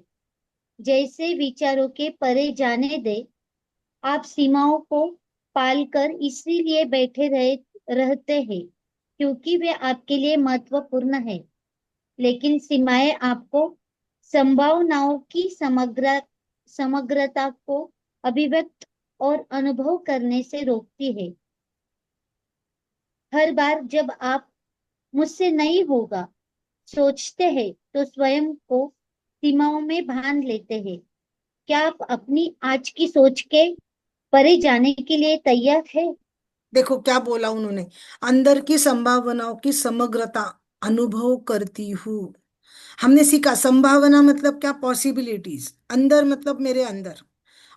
जैसे विचारों के परे जाने दे. आप सीमाओं को पालकर इसीलिए बैठे रहते हैं क्योंकि वे आपके लिए महत्वपूर्ण है. लेकिन सीमाएं आपको संभावनाओं की समग्रता को अभिव्यक्त और अनुभव करने से रोकती है. हर बार जब आप मुझसे नहीं होगा सोचते हैं तो स्वयं को सीमाओं में बांध लेते हैं. क्या आप अपनी आज की सोच के परे जाने के लिए तैयार है? देखो क्या बोला उन्होंने, अंदर की संभावनाओं की समग्रता अनुभव करती हूँ। हमने सीखा संभावना मतलब क्या, पॉसिबिलिटीज, अंदर मतलब मेरे अंदर,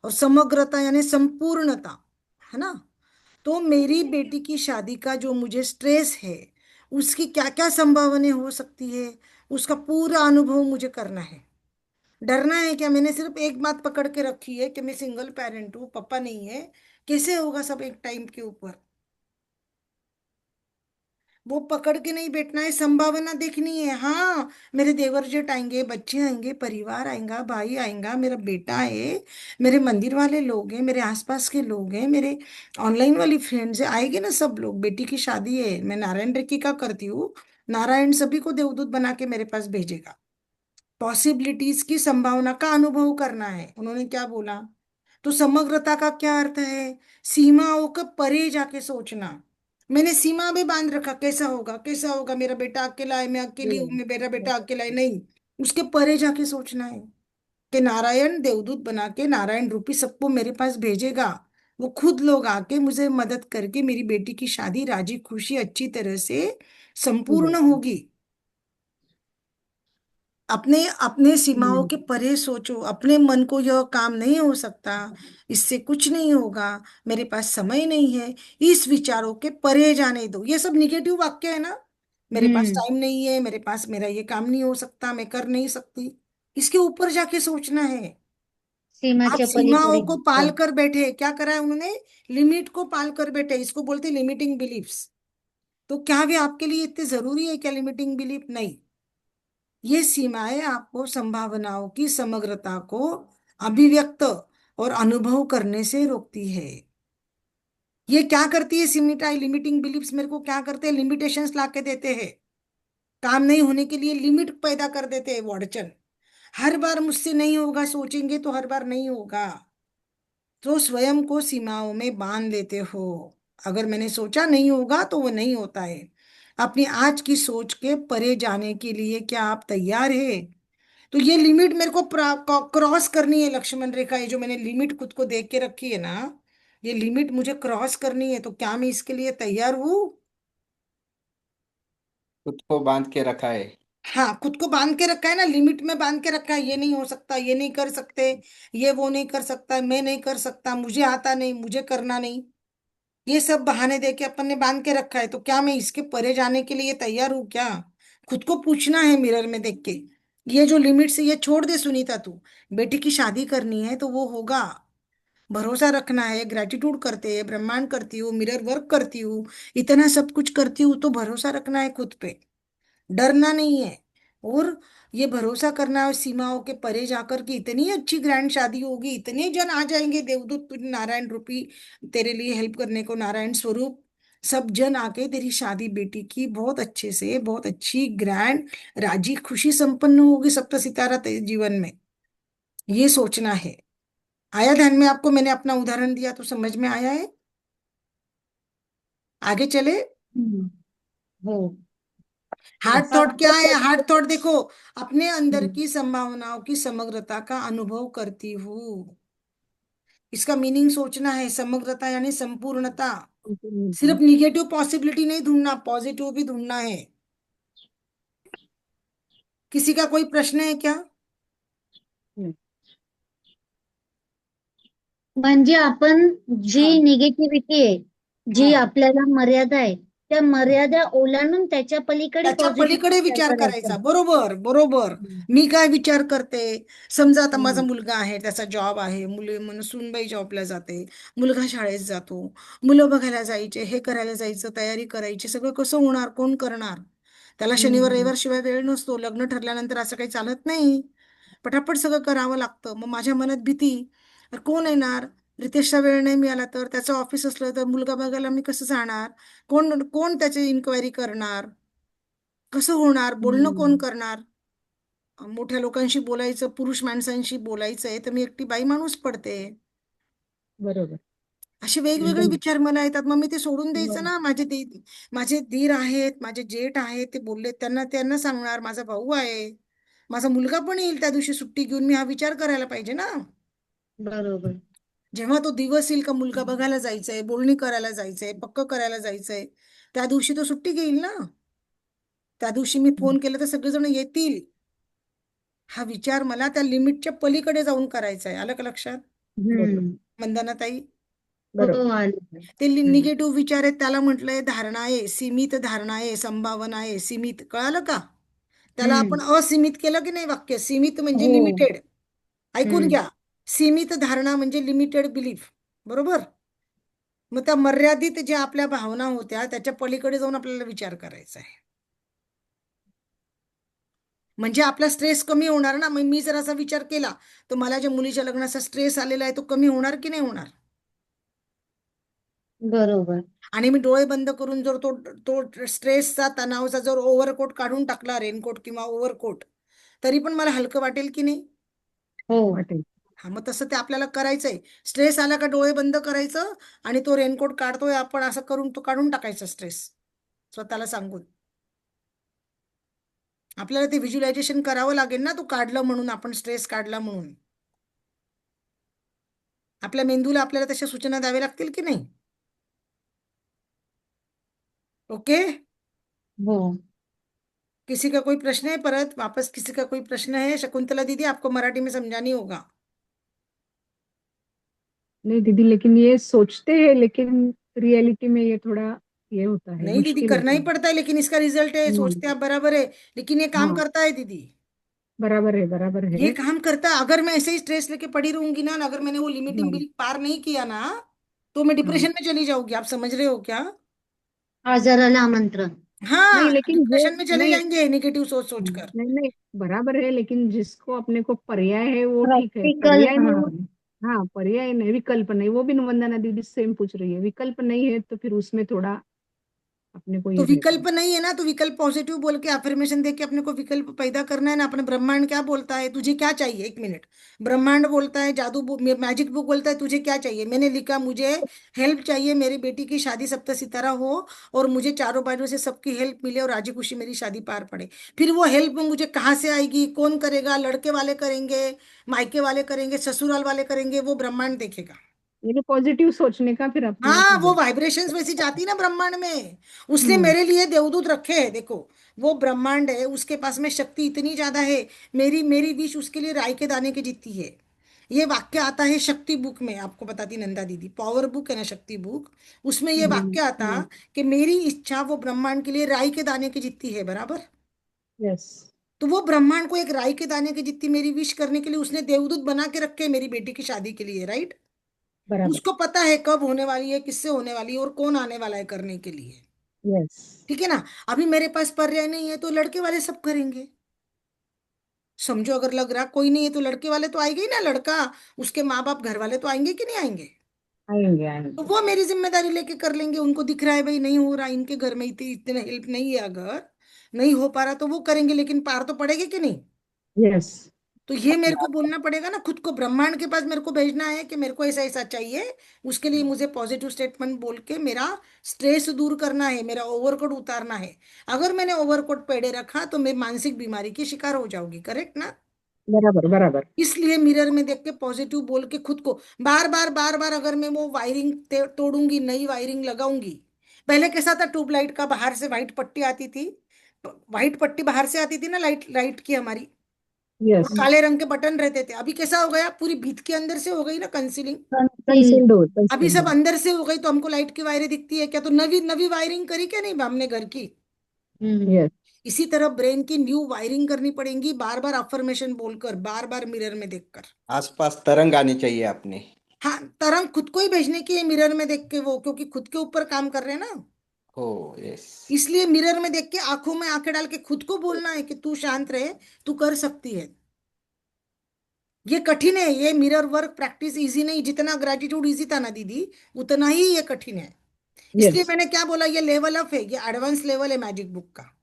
और समग्रता यानी संपूर्णता, है ना? तो मेरी बेटी की शादी का जो मुझे स्ट्रेस है, उसकी क्या क्या संभावनाएं हो सकती है, उसका पूरा अनुभव मुझे करना है। डरना है क्या? मैंने सिर्फ एक बात पकड़ के रखी है कि मैं सिंगल पेरेंट हूँ, पापा नहीं है, कैसे होगा सब एक टाइम के ऊपर। वो पकड़ के नहीं बैठना है, संभावना देखनी है। हाँ, मेरे देवर जेठ आएंगे, बच्चे आएंगे, परिवार आएगा, भाई आएगा, मेरा बेटा है, मेरे मंदिर वाले लोग हैं, मेरे आसपास के लोग हैं, मेरे ऑनलाइन वाली फ्रेंड्स है, आएंगे ना सब लोग। बेटी की शादी है, मैं नारायण रेकी का करती हूँ, नारायण सभी को देवदूत बना के मेरे पास भेजेगा। पॉसिबिलिटीज की संभावना का अनुभव करना है, उन्होंने क्या बोला। तो समग्रता का क्या अर्थ है? सीमाओं का परे जाके सोचना। मैंने सीमा भी बांध रखा, कैसा होगा, कैसा होगा, मेरा बेटा अकेला है, मैं अकेली हूं, मेरा बेटा अकेला है, नहीं। उसके परे जाके सोचना है कि नारायण देवदूत बना के नारायण रूपी सबको मेरे पास भेजेगा। वो खुद लोग आके मुझे मदद करके मेरी बेटी की शादी राजी खुशी अच्छी तरह से संपूर्ण होगी। अपने अपने सीमाओं के परे सोचो, अपने मन को यह काम नहीं हो सकता, इससे कुछ नहीं होगा, मेरे पास समय नहीं है, इस विचारों के परे जाने दो। ये सब निगेटिव वाक्य है ना। मेरे पास हम्म. टाइम नहीं है, मेरे पास, मेरा ये काम नहीं हो सकता, मैं कर नहीं सकती, इसके ऊपर जाके सोचना है। आप सीमाच्या सीमाओं पलीकडे को जा. पाल कर बैठे, क्या करा है उन्होंने, लिमिट को पाल कर बैठे, इसको बोलते लिमिटिंग बिलीफ्स। तो क्या वे आपके लिए इतने जरूरी है क्या, लिमिटिंग बिलीफ? नहीं। ये सीमाएं आपको संभावनाओं की समग्रता को अभिव्यक्त और अनुभव करने से रोकती है। ये क्या करती है सीमिटाई, लिमिटिंग बिलीफ्स मेरे को क्या करते हैं, लिमिटेशंस ला के देते हैं। काम नहीं होने के लिए लिमिट पैदा कर देते हैं वॉर्डचन। हर बार मुझसे नहीं होगा सोचेंगे तो हर बार नहीं होगा। तो स्वयं को सीमाओं में बांध लेते हो। अगर मैंने सोचा नहीं होगा तो वो नहीं होता है। अपनी आज की सोच के परे जाने के लिए क्या आप तैयार है? तो ये लिमिट मेरे को क्रॉस करनी है, लक्ष्मण रेखा, ये जो मैंने लिमिट खुद को देख के रखी है ना, ये लिमिट मुझे क्रॉस करनी है, तो क्या मैं इसके लिए तैयार हूँ? खुद को बांध के रखा है। हाँ, खुद को बांध के रखा है ना, लिमिट में बांध के रखा है, ये नहीं हो सकता, ये नहीं कर सकते, ये वो नहीं कर सकता, मैं नहीं कर सकता, मुझे आता नहीं, मुझे करना नहीं, ये सब बहाने दे के अपन ने बांध के रखा है। तो क्या मैं इसके परे जाने के लिए तैयार हूँ क्या? खुद को पूछना है मिरर में देख के। ये जो लिमिट्स है ये छोड़ दे सुनीता तू। बेटी की शादी करनी है तो वो होगा, भरोसा रखना है, ग्रेटिट्यूड करते हैं, ब्रह्मांड करती हूँ, मिरर वर्क करती हूँ, इतना सब कुछ करती हूँ, तो भरोसा रखना है खुद पे, डरना नहीं है। और ये भरोसा करना है सीमाओं के परे जाकर कि इतनी अच्छी ग्रैंड शादी होगी, इतने जन आ जाएंगे देवदूत तुझे नारायण रूपी तेरे लिए हेल्प करने को, नारायण स्वरूप, सब जन आके तेरी शादी बेटी की बहुत अच्छे से, बहुत अच्छी ग्रैंड राजी खुशी संपन्न होगी, सप्त सितारा तेरे जीवन में। ये सोचना है। आया ध्यान में आपको? मैंने अपना उदाहरण दिया तो समझ में आया है? आगे चले। हम्म. हो. Heart yes. थॉट क्या है? हार्ट थॉट देखो, अपने अंदर हम्म. की संभावनाओं की समग्रता का अनुभव करती हूँ। इसका मीनिंग सोचना है, समग्रता यानी संपूर्णता। हम्म, सिर्फ निगेटिव पॉसिबिलिटी नहीं ढूंढना, पॉजिटिव भी ढूंढना है। किसी का कोई प्रश्न है क्या? हम्म, म्हणजे आपण जी हाँ निगेटिव्हिटी आहे, जी हाँ, आपल्याला मर्यादा आहे, त्या मर्यादा ओलांडून त्याच्या पलीकडे त्याच्या पॉझिटिव्ह पलीकडे विचार विचार करायचा. करायचा, बरोबर बरोबर. हम्म, मी काय विचार करते? समजा आता माझा हम्म, मुलगा आहे, त्याचा जॉब आहे, मुली म्हणून सूनबाई जॉबला जाते, मुलगा शाळेत जातो, मुलं बघायला जायचे, हे करायला जायचं, तयारी करायची, सगळं कसं होणार, कोण करणार? त्याला शनिवार हम्म, रविवार शिवाय वेळ नसतो, लग्न ठरल्यानंतर असं काही चालत नाही. पटापट सगळं करावं लागतं. मग माझ्या मनात भीती, अरे कोण येणार? रितेशचा वेळ नाही मिळाला तर, त्याचं ऑफिस असलं तर, मुलगा बघायला मी कसं जाणार? कोण कोण त्याची इन्क्वायरी करणार? कसं होणार? बोलणं कोण हम्म, करणार? मोठ्या लोकांशी बोलायचं, पुरुष माणसांशी बोलायचंय तर मी एकटी बाई माणूस पडते. बरोबर. असे वेगवेगळे एकदम विचार मला येतात. मग मी ते सोडून द्यायचं बरोबर. ना. माझे दीर आहेत, माझे जेठ आहेत, ते बोलले, त्यांना त्यांना सांगणार, माझा भाऊ आहे, माझा मुलगा पण येईल त्या दिवशी सुट्टी घेऊन, मी हा विचार करायला पाहिजे ना. बरोबर. जेव्हा तो दिवस येईल का मुलगा बघायला जायचंय, बोलणी करायला जायचंय, पक्क करायला जायचंय, त्या दिवशी तो सुट्टी घेईल ना. त्या दिवशी मी फोन केला तर सगळेजण येतील. हा विचार मला त्या लिमिटच्या पलीकडे जाऊन करायचा आहे. आलं का लक्षात? बरोबर. हम्म. वंदनाताई, हो, बरोबर. आलं. ते हम्म, निगेटिव्ह विचार आहेत, त्याला म्हटलंय धारणा आहे, सीमित धारणा आहे, संभावना आहे, सीमित. कळालं का? त्याला हम्म. आपण असीमित केलं की नाही वाक्य? सीमित म्हणजे हो. लिमिटेड. ऐकून हम्म. घ्या. सीमित धारणा म्हणजे लिमिटेड बिलीफ. बरोबर? मग त्या मर्यादित ज्या आपल्या भावना होत्या त्याच्या पलीकडे जाऊन आपल्याला विचार करायचा आहे. म्हणजे आपला स्ट्रेस कमी होणार ना. मग मी जर असा विचार केला तर मला ज्या मुलीच्या लग्नाचा स्ट्रेस आलेला आहे तो कमी होणार की नाही होणार? बरोबर. आणि मी डोळे बंद करून जर तो तो स्ट्रेसचा, तणावाचा जर ओव्हरकोट काढून टाकला, रेनकोट किंवा ओव्हरकोट, तरी पण मला हलकं वाटेल की नाही? हो. वाटेल. हा, मग तसं ते आपल्याला करायचंय. स्ट्रेस आला का डोळे बंद करायचं आणि तो रेनकोट काढतोय आपण असं करून तो काढून टाकायचा स्ट्रेस, स्वतःला सांगून. आपल्याला ते व्हिज्युअलायझेशन करावं लागेल ना, तू काढलं म्हणून, आपण स्ट्रेस काढला म्हणून. आपल्या मेंदूला आपल्याला तशा सूचना द्याव्या लागतील की नाही? ओके. हो. किसी का कोई प्रश्न है? परत वापस किसी का कोई प्रश्न है? शकुंतला दीदी, आपको मराठी में समझानी होगा। नहीं दीदी, लेकिन ये सोचते हैं, लेकिन रियलिटी में ये थोड़ा ये होता है, नहीं दीदी, मुश्किल करना होता ही है। पड़ता है, लेकिन इसका रिजल्ट है, सोचते हाँ, आप बराबर है, लेकिन ये काम हाँ, करता है दीदी। बराबर है, बराबर ये है। काम करता है। अगर मैं ऐसे ही स्ट्रेस लेके पड़ी रहूंगी ना, अगर मैंने वो लिमिटिंग हाँ, बिल पार नहीं किया ना, तो मैं हाँ, डिप्रेशन में चली जाऊंगी। आप समझ रहे हो क्या? आजाराला आमंत्रण. नहीं हाँ, लेकिन वो डिप्रेशन में चले नहीं, जाएंगे निगेटिव सोच सोच कर। नहीं नहीं, बराबर है, लेकिन जिसको अपने को पर्याय है वो ठीक है, प्रॅक्टिकल. पर्याय हा. नहीं। हाँ, पर्याय नहीं, विकल्प नहीं, वो भी वंदना दीदी सेम पूछ रही है, विकल्प नहीं है तो फिर उसमें थोड़ा अपने को तो ये रहता है। विकल्प नहीं है ना, तो विकल्प पॉजिटिव बोल के अफर्मेशन दे के अपने को विकल्प पैदा करना है ना। अपने ब्रह्मांड क्या बोलता है, तुझे क्या चाहिए? एक मिनट। ब्रह्मांड बोलता है, जादू बुक, मैजिक बुक बोलता है, तुझे क्या चाहिए? मैंने लिखा, मुझे हेल्प चाहिए, मेरी बेटी की शादी सप्त सितारा हो और मुझे चारों बाजू से सबकी हेल्प मिले और राजी खुशी मेरी शादी पार पड़े। फिर वो हेल्प मुझे कहाँ से आएगी, कौन करेगा? लड़के वाले करेंगे, मायके वाले करेंगे, ससुराल वाले करेंगे, वो ब्रह्मांड देखेगा। ये तो पॉजिटिव सोचने का फिर अपने आप हाँ, हो वो जाए। वाइब्रेशंस वैसी जाती ना ब्रह्मांड में। उसने हम्म, मेरे लिए देवदूत रखे हैं, देखो। वो ब्रह्मांड है, उसके पास में शक्ति इतनी ज्यादा है। मेरी मेरी विश उसके लिए राई के दाने की जितती है। ये वाक्य आता है शक्ति बुक में, आपको बताती नंदा दीदी, पावर बुक है ना शक्ति बुक। उसमें ये वाक्य आता हम्म, कि मेरी इच्छा वो ब्रह्मांड के लिए राई के दाने की जितती है, बराबर। यस, तो वो ब्रह्मांड को एक राई के दाने की जितनी मेरी विश करने के लिए उसने देवदूत बना के रखे हैं मेरी बेटी की शादी के लिए, राइट। बराबर, उसको पता है कब होने वाली है, किससे होने वाली है और कौन आने वाला है करने के लिए। यस, ठीक है ना। अभी मेरे पास पर्याय नहीं है तो लड़के वाले सब करेंगे। समझो, अगर लग रहा कोई नहीं है तो लड़के वाले तो आएंगे ही ना, लड़का, उसके माँ बाप, घर वाले तो आएंगे कि नहीं आएंगे? आएंगे तो आएंगे। वो मेरी जिम्मेदारी लेके कर लेंगे। उनको दिख रहा है भाई नहीं हो रहा, इनके घर में इतने इतने हेल्प नहीं है, अगर नहीं हो पा रहा तो वो करेंगे, लेकिन पार तो पड़ेगी कि नहीं? यस, तो ये मेरे को बोलना पड़ेगा ना खुद को, ब्रह्मांड के पास मेरे को भेजना है कि मेरे को ऐसा ऐसा चाहिए। उसके लिए मुझे पॉजिटिव स्टेटमेंट बोल के मेरा स्ट्रेस दूर करना है, मेरा ओवरकोट उतारना है। अगर मैंने ओवरकोट पेड़े रखा तो मैं मानसिक बीमारी की शिकार हो जाऊंगी, करेक्ट ना? बराबर बराबर। इसलिए मिरर में देख के पॉजिटिव बोल के खुद को बार बार अगर मैं वो वायरिंग तोड़ूंगी, नई वायरिंग लगाऊंगी। पहले कैसा था, ट्यूबलाइट का बाहर से व्हाइट पट्टी आती थी, व्हाइट पट्टी बाहर से आती थी ना, लाइट लाइट की हमारी, और यस। काले रंग के बटन रहते थे। अभी कैसा हो गया, पूरी भीत के अंदर से हो गई ना कंसीलिंग। कंसील। कंसील्ड हो, अभी कंसील्ड सब हो। अंदर से हो गई, तो हमको लाइट की वायरें दिखती है क्या? तो नवी नवी वायरिंग करी क्या नहीं हमने घर की? यस। इसी तरह ब्रेन की न्यू वायरिंग करनी पड़ेगी, बार बार अफर्मेशन बोलकर, बार बार मिरर में देखकर। आसपास तरंग आनी चाहिए अपने। हाँ, तरंग खुद को ही भेजने की है मिरर में देख के वो, क्योंकि खुद के ऊपर काम कर रहे हैं ना। ओ यस। इसलिए मिरर में देख के आंखों में आंखें डाल के खुद को बोलना है कि तू शांत रहे, तू कर सकती है। ये कठिन है, ये मिरर वर्क प्रैक्टिस इजी नहीं। जितना ग्रेटिट्यूड इजी था ना दीदी, उतना ही ये कठिन है। इसलिए यस। मैंने क्या बोला, ये लेवल अप है, ये एडवांस लेवल है मैजिक बुक का।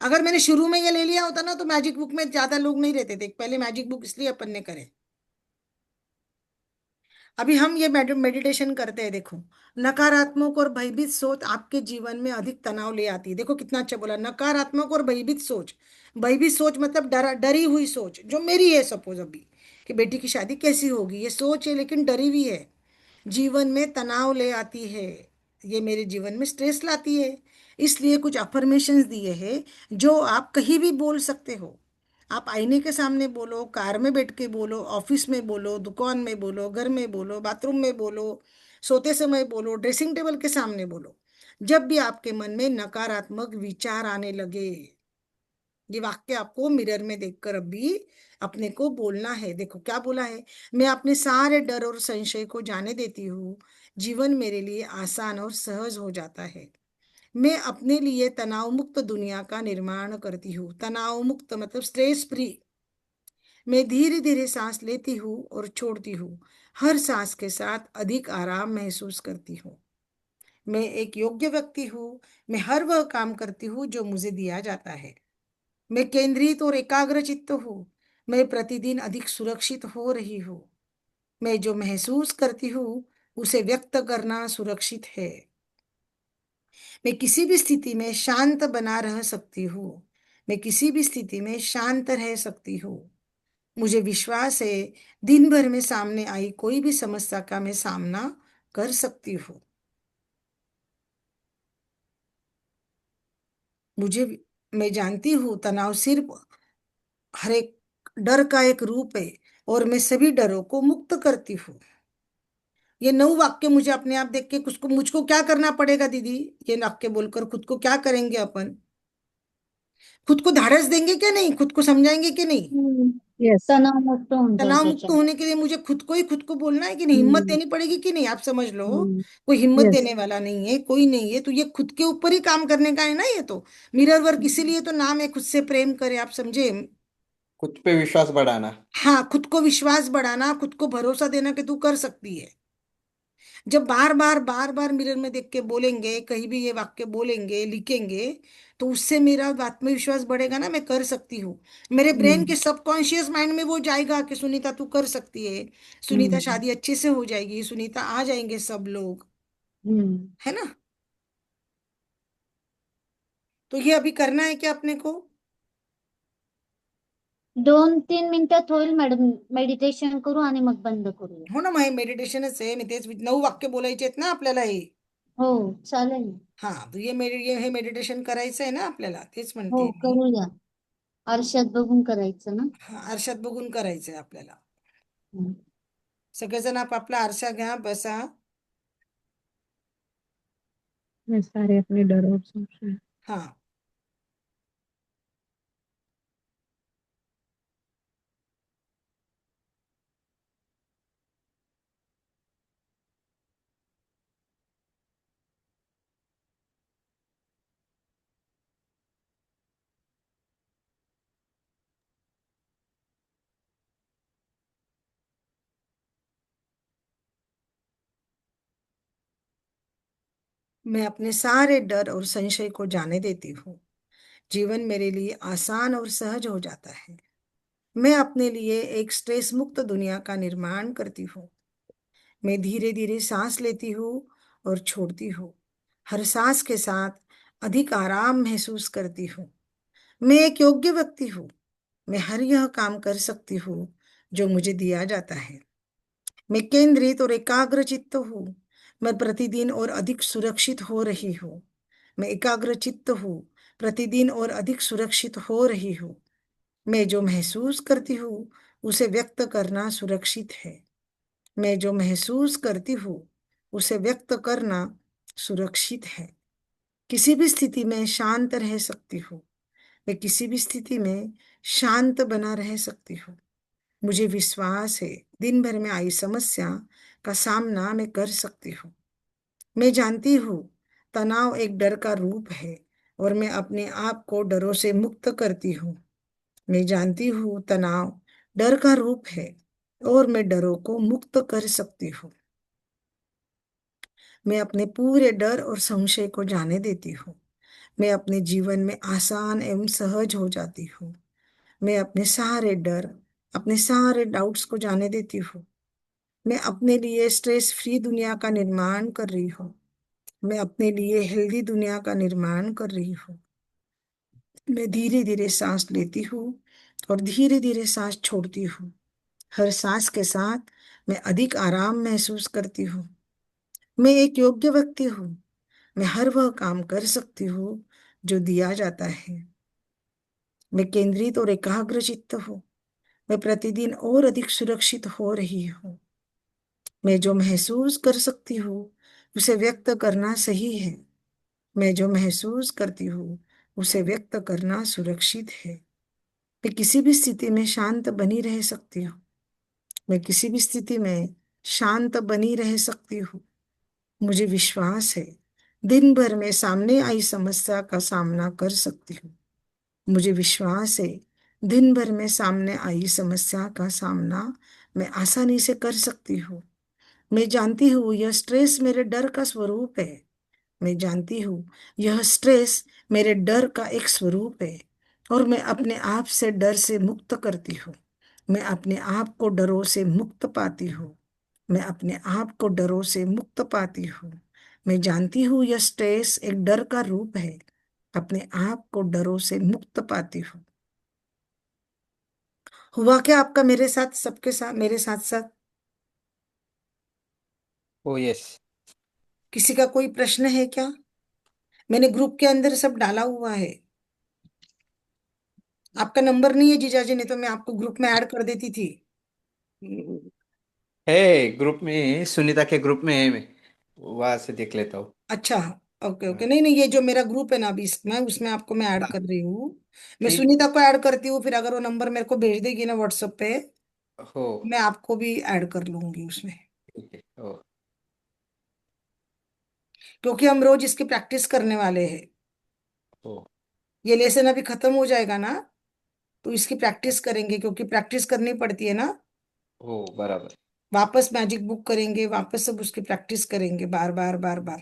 अगर मैंने शुरू में ये ले लिया होता ना, तो मैजिक बुक में ज्यादा लोग नहीं रहते थे। पहले मैजिक बुक इसलिए अपन ने करे। अभी हम ये मेडिटेशन करते हैं, देखो। नकारात्मक और भयभीत सोच आपके जीवन में अधिक तनाव ले आती है। देखो कितना अच्छा बोला, नकारात्मक और भयभीत सोच। भयभीत सोच मतलब डरी हुई सोच, जो मेरी है सपोज अभी, कि बेटी की शादी कैसी होगी, ये सोच है लेकिन डरी हुई है। जीवन में तनाव ले आती है, ये मेरे जीवन में स्ट्रेस लाती है। इसलिए कुछ अफर्मेशंस दिए हैं, जो आप कहीं भी बोल सकते हो। आप आईने के सामने बोलो, कार में बैठ के बोलो, ऑफिस में बोलो, दुकान में बोलो, घर में बोलो, बाथरूम में बोलो, सोते समय बोलो, ड्रेसिंग टेबल के सामने बोलो। जब भी आपके मन में नकारात्मक विचार आने लगे, ये वाक्य आपको मिरर में देखकर अभी अपने को बोलना है। देखो क्या बोला है, मैं अपने सारे डर और संशय को जाने देती हूँ। जीवन मेरे लिए आसान और सहज हो जाता है। मैं अपने लिए तनाव मुक्त दुनिया का निर्माण करती हूँ। तनाव मुक्त मतलब स्ट्रेस फ्री। मैं धीरे धीरे सांस लेती हूँ और छोड़ती हूँ। हर सांस के साथ अधिक आराम महसूस करती हूँ। मैं एक योग्य व्यक्ति हूँ। मैं हर वह काम करती हूँ जो मुझे दिया जाता है। मैं केंद्रित और एकाग्र चित्त हूँ। मैं प्रतिदिन अधिक सुरक्षित हो रही हूँ। मैं जो महसूस करती हूँ उसे व्यक्त करना सुरक्षित है। मैं किसी भी स्थिति में शांत बना रह सकती हूँ। मैं किसी भी स्थिति में शांत रह सकती हूँ। मुझे विश्वास है, दिन भर में सामने आई कोई भी समस्या का मैं सामना कर सकती हूँ। मुझे मैं जानती हूँ तनाव सिर्फ हर एक डर का एक रूप है, और मैं सभी डरों को मुक्त करती हूँ। ये 9 वाक्य मुझे अपने आप देख के कुछ को मुझको क्या करना पड़ेगा दीदी? ये वाक्य बोलकर खुद को क्या करेंगे अपन? खुद को धाड़स देंगे क्या नहीं? खुद को समझाएंगे कि नहीं? यस। तनाव मुक्त होऊन तनाव जायचं मुक्त त्याच्यात. होने के लिए मुझे खुद को बोलना है कि नहीं? हिम्मत देनी पड़ेगी कि नहीं? आप समझ लो, कोई हिम्मत यस। देने वाला नहीं है, कोई नहीं है। तो ये खुद के ऊपर ही काम करने का है ना ये तो। मिरर वर्क इसीलिए तो नाम है, खुद से प्रेम करे, आप समझे? खुद पे विश्वास बढ़ाना। हाँ, खुद को विश्वास बढ़ाना, खुद को भरोसा देना कि तू कर सकती है। जब बार बार मिरर में देख के बोलेंगे, कहीं भी ये वाक्य बोलेंगे, लिखेंगे, तो उससे मेरा आत्मविश्वास बढ़ेगा ना, मैं कर सकती हूँ। मेरे ब्रेन के सबकॉन्शियस माइंड में वो जाएगा कि सुनीता तू कर सकती है, सुनीता शादी अच्छे से हो जाएगी, सुनीता आ जाएंगे सब लोग, है ना? तो ये अभी करना है क्या अपने को? 2-3 मिनिटात होईल मॅडम. मेडिटेशन करू आणि मग बंद करूया. हो ना, मग मेडिटेशनच आहे, मी तेच 9 वाक्य बोलायचे आहेत ना आपल्याला हे. हो, चालेल. हाँ, तो ये हे मेडिटेशन करायचं आहे ना आपल्याला, तेच हो, म्हणते मी. करूया. आरशात बघून करायचं ना. हा, आरशात बघून करायचंय आपल्याला. हं. सगळेजण आपापला आरसा घ्या, बसा. मैं सारे अपने डर और संशय। हाँ, मैं अपने सारे डर और संशय को जाने देती हूँ। जीवन मेरे लिए आसान और सहज हो जाता है। मैं अपने लिए एक स्ट्रेस मुक्त दुनिया का निर्माण करती हूँ। मैं धीरे धीरे सांस लेती हूँ और छोड़ती हूँ। हर सांस के साथ अधिक आराम महसूस करती हूँ। मैं एक योग्य व्यक्ति हूँ। मैं हर यह काम कर सकती हूँ जो मुझे दिया जाता है। मैं केंद्रित और एकाग्र चित्त हूँ। मैं प्रतिदिन और अधिक सुरक्षित हो रही हूँ। मैं एकाग्र चित्त हूँ, प्रतिदिन और अधिक सुरक्षित हो रही हूँ। मैं जो महसूस करती हूँ उसे व्यक्त करना सुरक्षित है। मैं जो महसूस करती हूँ उसे व्यक्त करना सुरक्षित है। किसी भी स्थिति में शांत रह सकती हूँ। मैं किसी भी स्थिति में शांत बना रह सकती हूँ। मुझे विश्वास है, दिन भर में आई समस्या का सामना मैं कर सकती हूँ। मैं जानती हूँ तनाव एक डर का रूप है और मैं अपने आप को डरों से मुक्त करती हूँ। मैं जानती हूँ तनाव डर का रूप है और मैं डरों को मुक्त कर सकती हूँ। मैं अपने पूरे डर और संशय को जाने देती हूँ। मैं अपने जीवन में आसान एवं सहज हो जाती हूँ। मैं अपने सारे डर, अपने सारे डाउट्स को जाने देती हूँ। मैं अपने लिए स्ट्रेस फ्री दुनिया का निर्माण कर रही हूँ। मैं अपने लिए हेल्दी दुनिया का निर्माण कर रही हूँ। मैं धीरे धीरे सांस लेती हूँ और धीरे धीरे सांस छोड़ती हूँ। हर सांस के साथ मैं अधिक आराम महसूस करती हूँ। मैं एक योग्य व्यक्ति हूँ। मैं हर वह काम कर सकती हूँ जो दिया जाता है। मैं केंद्रित और एकाग्र चित्त हूँ। मैं प्रतिदिन और अधिक सुरक्षित हो रही हूँ। मैं जो महसूस कर सकती हूँ उसे व्यक्त करना सही है। मैं जो महसूस करती हूँ उसे व्यक्त करना सुरक्षित है। मैं किसी भी स्थिति में शांत बनी रह सकती हूँ। मैं किसी भी स्थिति में शांत बनी रह सकती हूँ। मुझे विश्वास है, दिन भर में सामने आई समस्या का सामना कर सकती हूँ। मुझे विश्वास है, दिन भर में सामने आई समस्या का सामना मैं आसानी से कर सकती हूँ। मैं जानती हूँ यह स्ट्रेस मेरे डर का स्वरूप है। मैं जानती हूँ यह स्ट्रेस मेरे डर का एक स्वरूप है और मैं अपने आप से डर से मुक्त करती हूँ। मैं अपने आप को डरों से मुक्त पाती हूँ। मैं अपने आप को डरों से मुक्त पाती हूँ। मैं जानती हूँ यह स्ट्रेस एक डर का रूप है। अपने आप को डरों से मुक्त पाती हूँ। हुआ क्या आपका मेरे साथ, सबके साथ, मेरे साथ साथ? ओ यस। किसी का कोई प्रश्न है क्या? मैंने ग्रुप के अंदर सब डाला हुआ है। आपका नंबर नहीं है जीजाजी, नहीं तो मैं आपको ग्रुप में ऐड कर देती थी। है ग्रुप में, सुनीता के ग्रुप में है। मैं वहां से देख लेता हूँ। अच्छा, ओके ओके। हाँ, नहीं नहीं, ये जो मेरा ग्रुप है ना अभी इसमें, उसमें आपको मैं ऐड कर रही हूँ। मैं ठीक। सुनीता को ऐड करती हूँ, फिर अगर वो नंबर मेरे को भेज देगी ना व्हाट्सएप पे, हो। मैं आपको भी ऐड कर लूंगी उसमें। ठीक है। हो। क्योंकि हम रोज इसकी प्रैक्टिस करने वाले हैं। हो। ये लेसन अभी खत्म हो जाएगा ना, तो इसकी प्रैक्टिस करेंगे, क्योंकि प्रैक्टिस करनी पड़ती है ना। हो बराबर। वापस मैजिक बुक करेंगे, वापस सब उसकी प्रैक्टिस करेंगे, बार बार बार बार।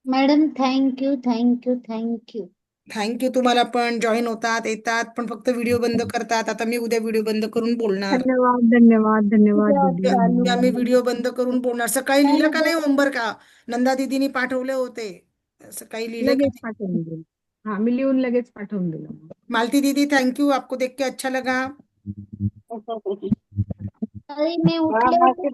Madam thank you thank you thank you. Thank you. तुम्हाला पण जॉईन होतात येतात, पण फक्त व्हिडिओ बंद करतात. आता मी उद्या व्हिडिओ बंद करून बोलणार. धन्यवाद धन्यवाद धन्यवाद उद्या दीदी, चालू उद्या मी धन्यवाद. व्हिडिओ बंद करून बोलणार. सकाळी मॅम लिहिलं का उद्या नाही होमवर्क का? नंदा दीदीनी पाठवले होते. सकाळी लिहिले का लगेच नाही? पाठवून दिलं. हा, मी लिहून लगेच पाठवून दिलं मग. मालती दीदी थैंक यू, आपको देख के अच्छा लगा. अरे मैं उठले होते.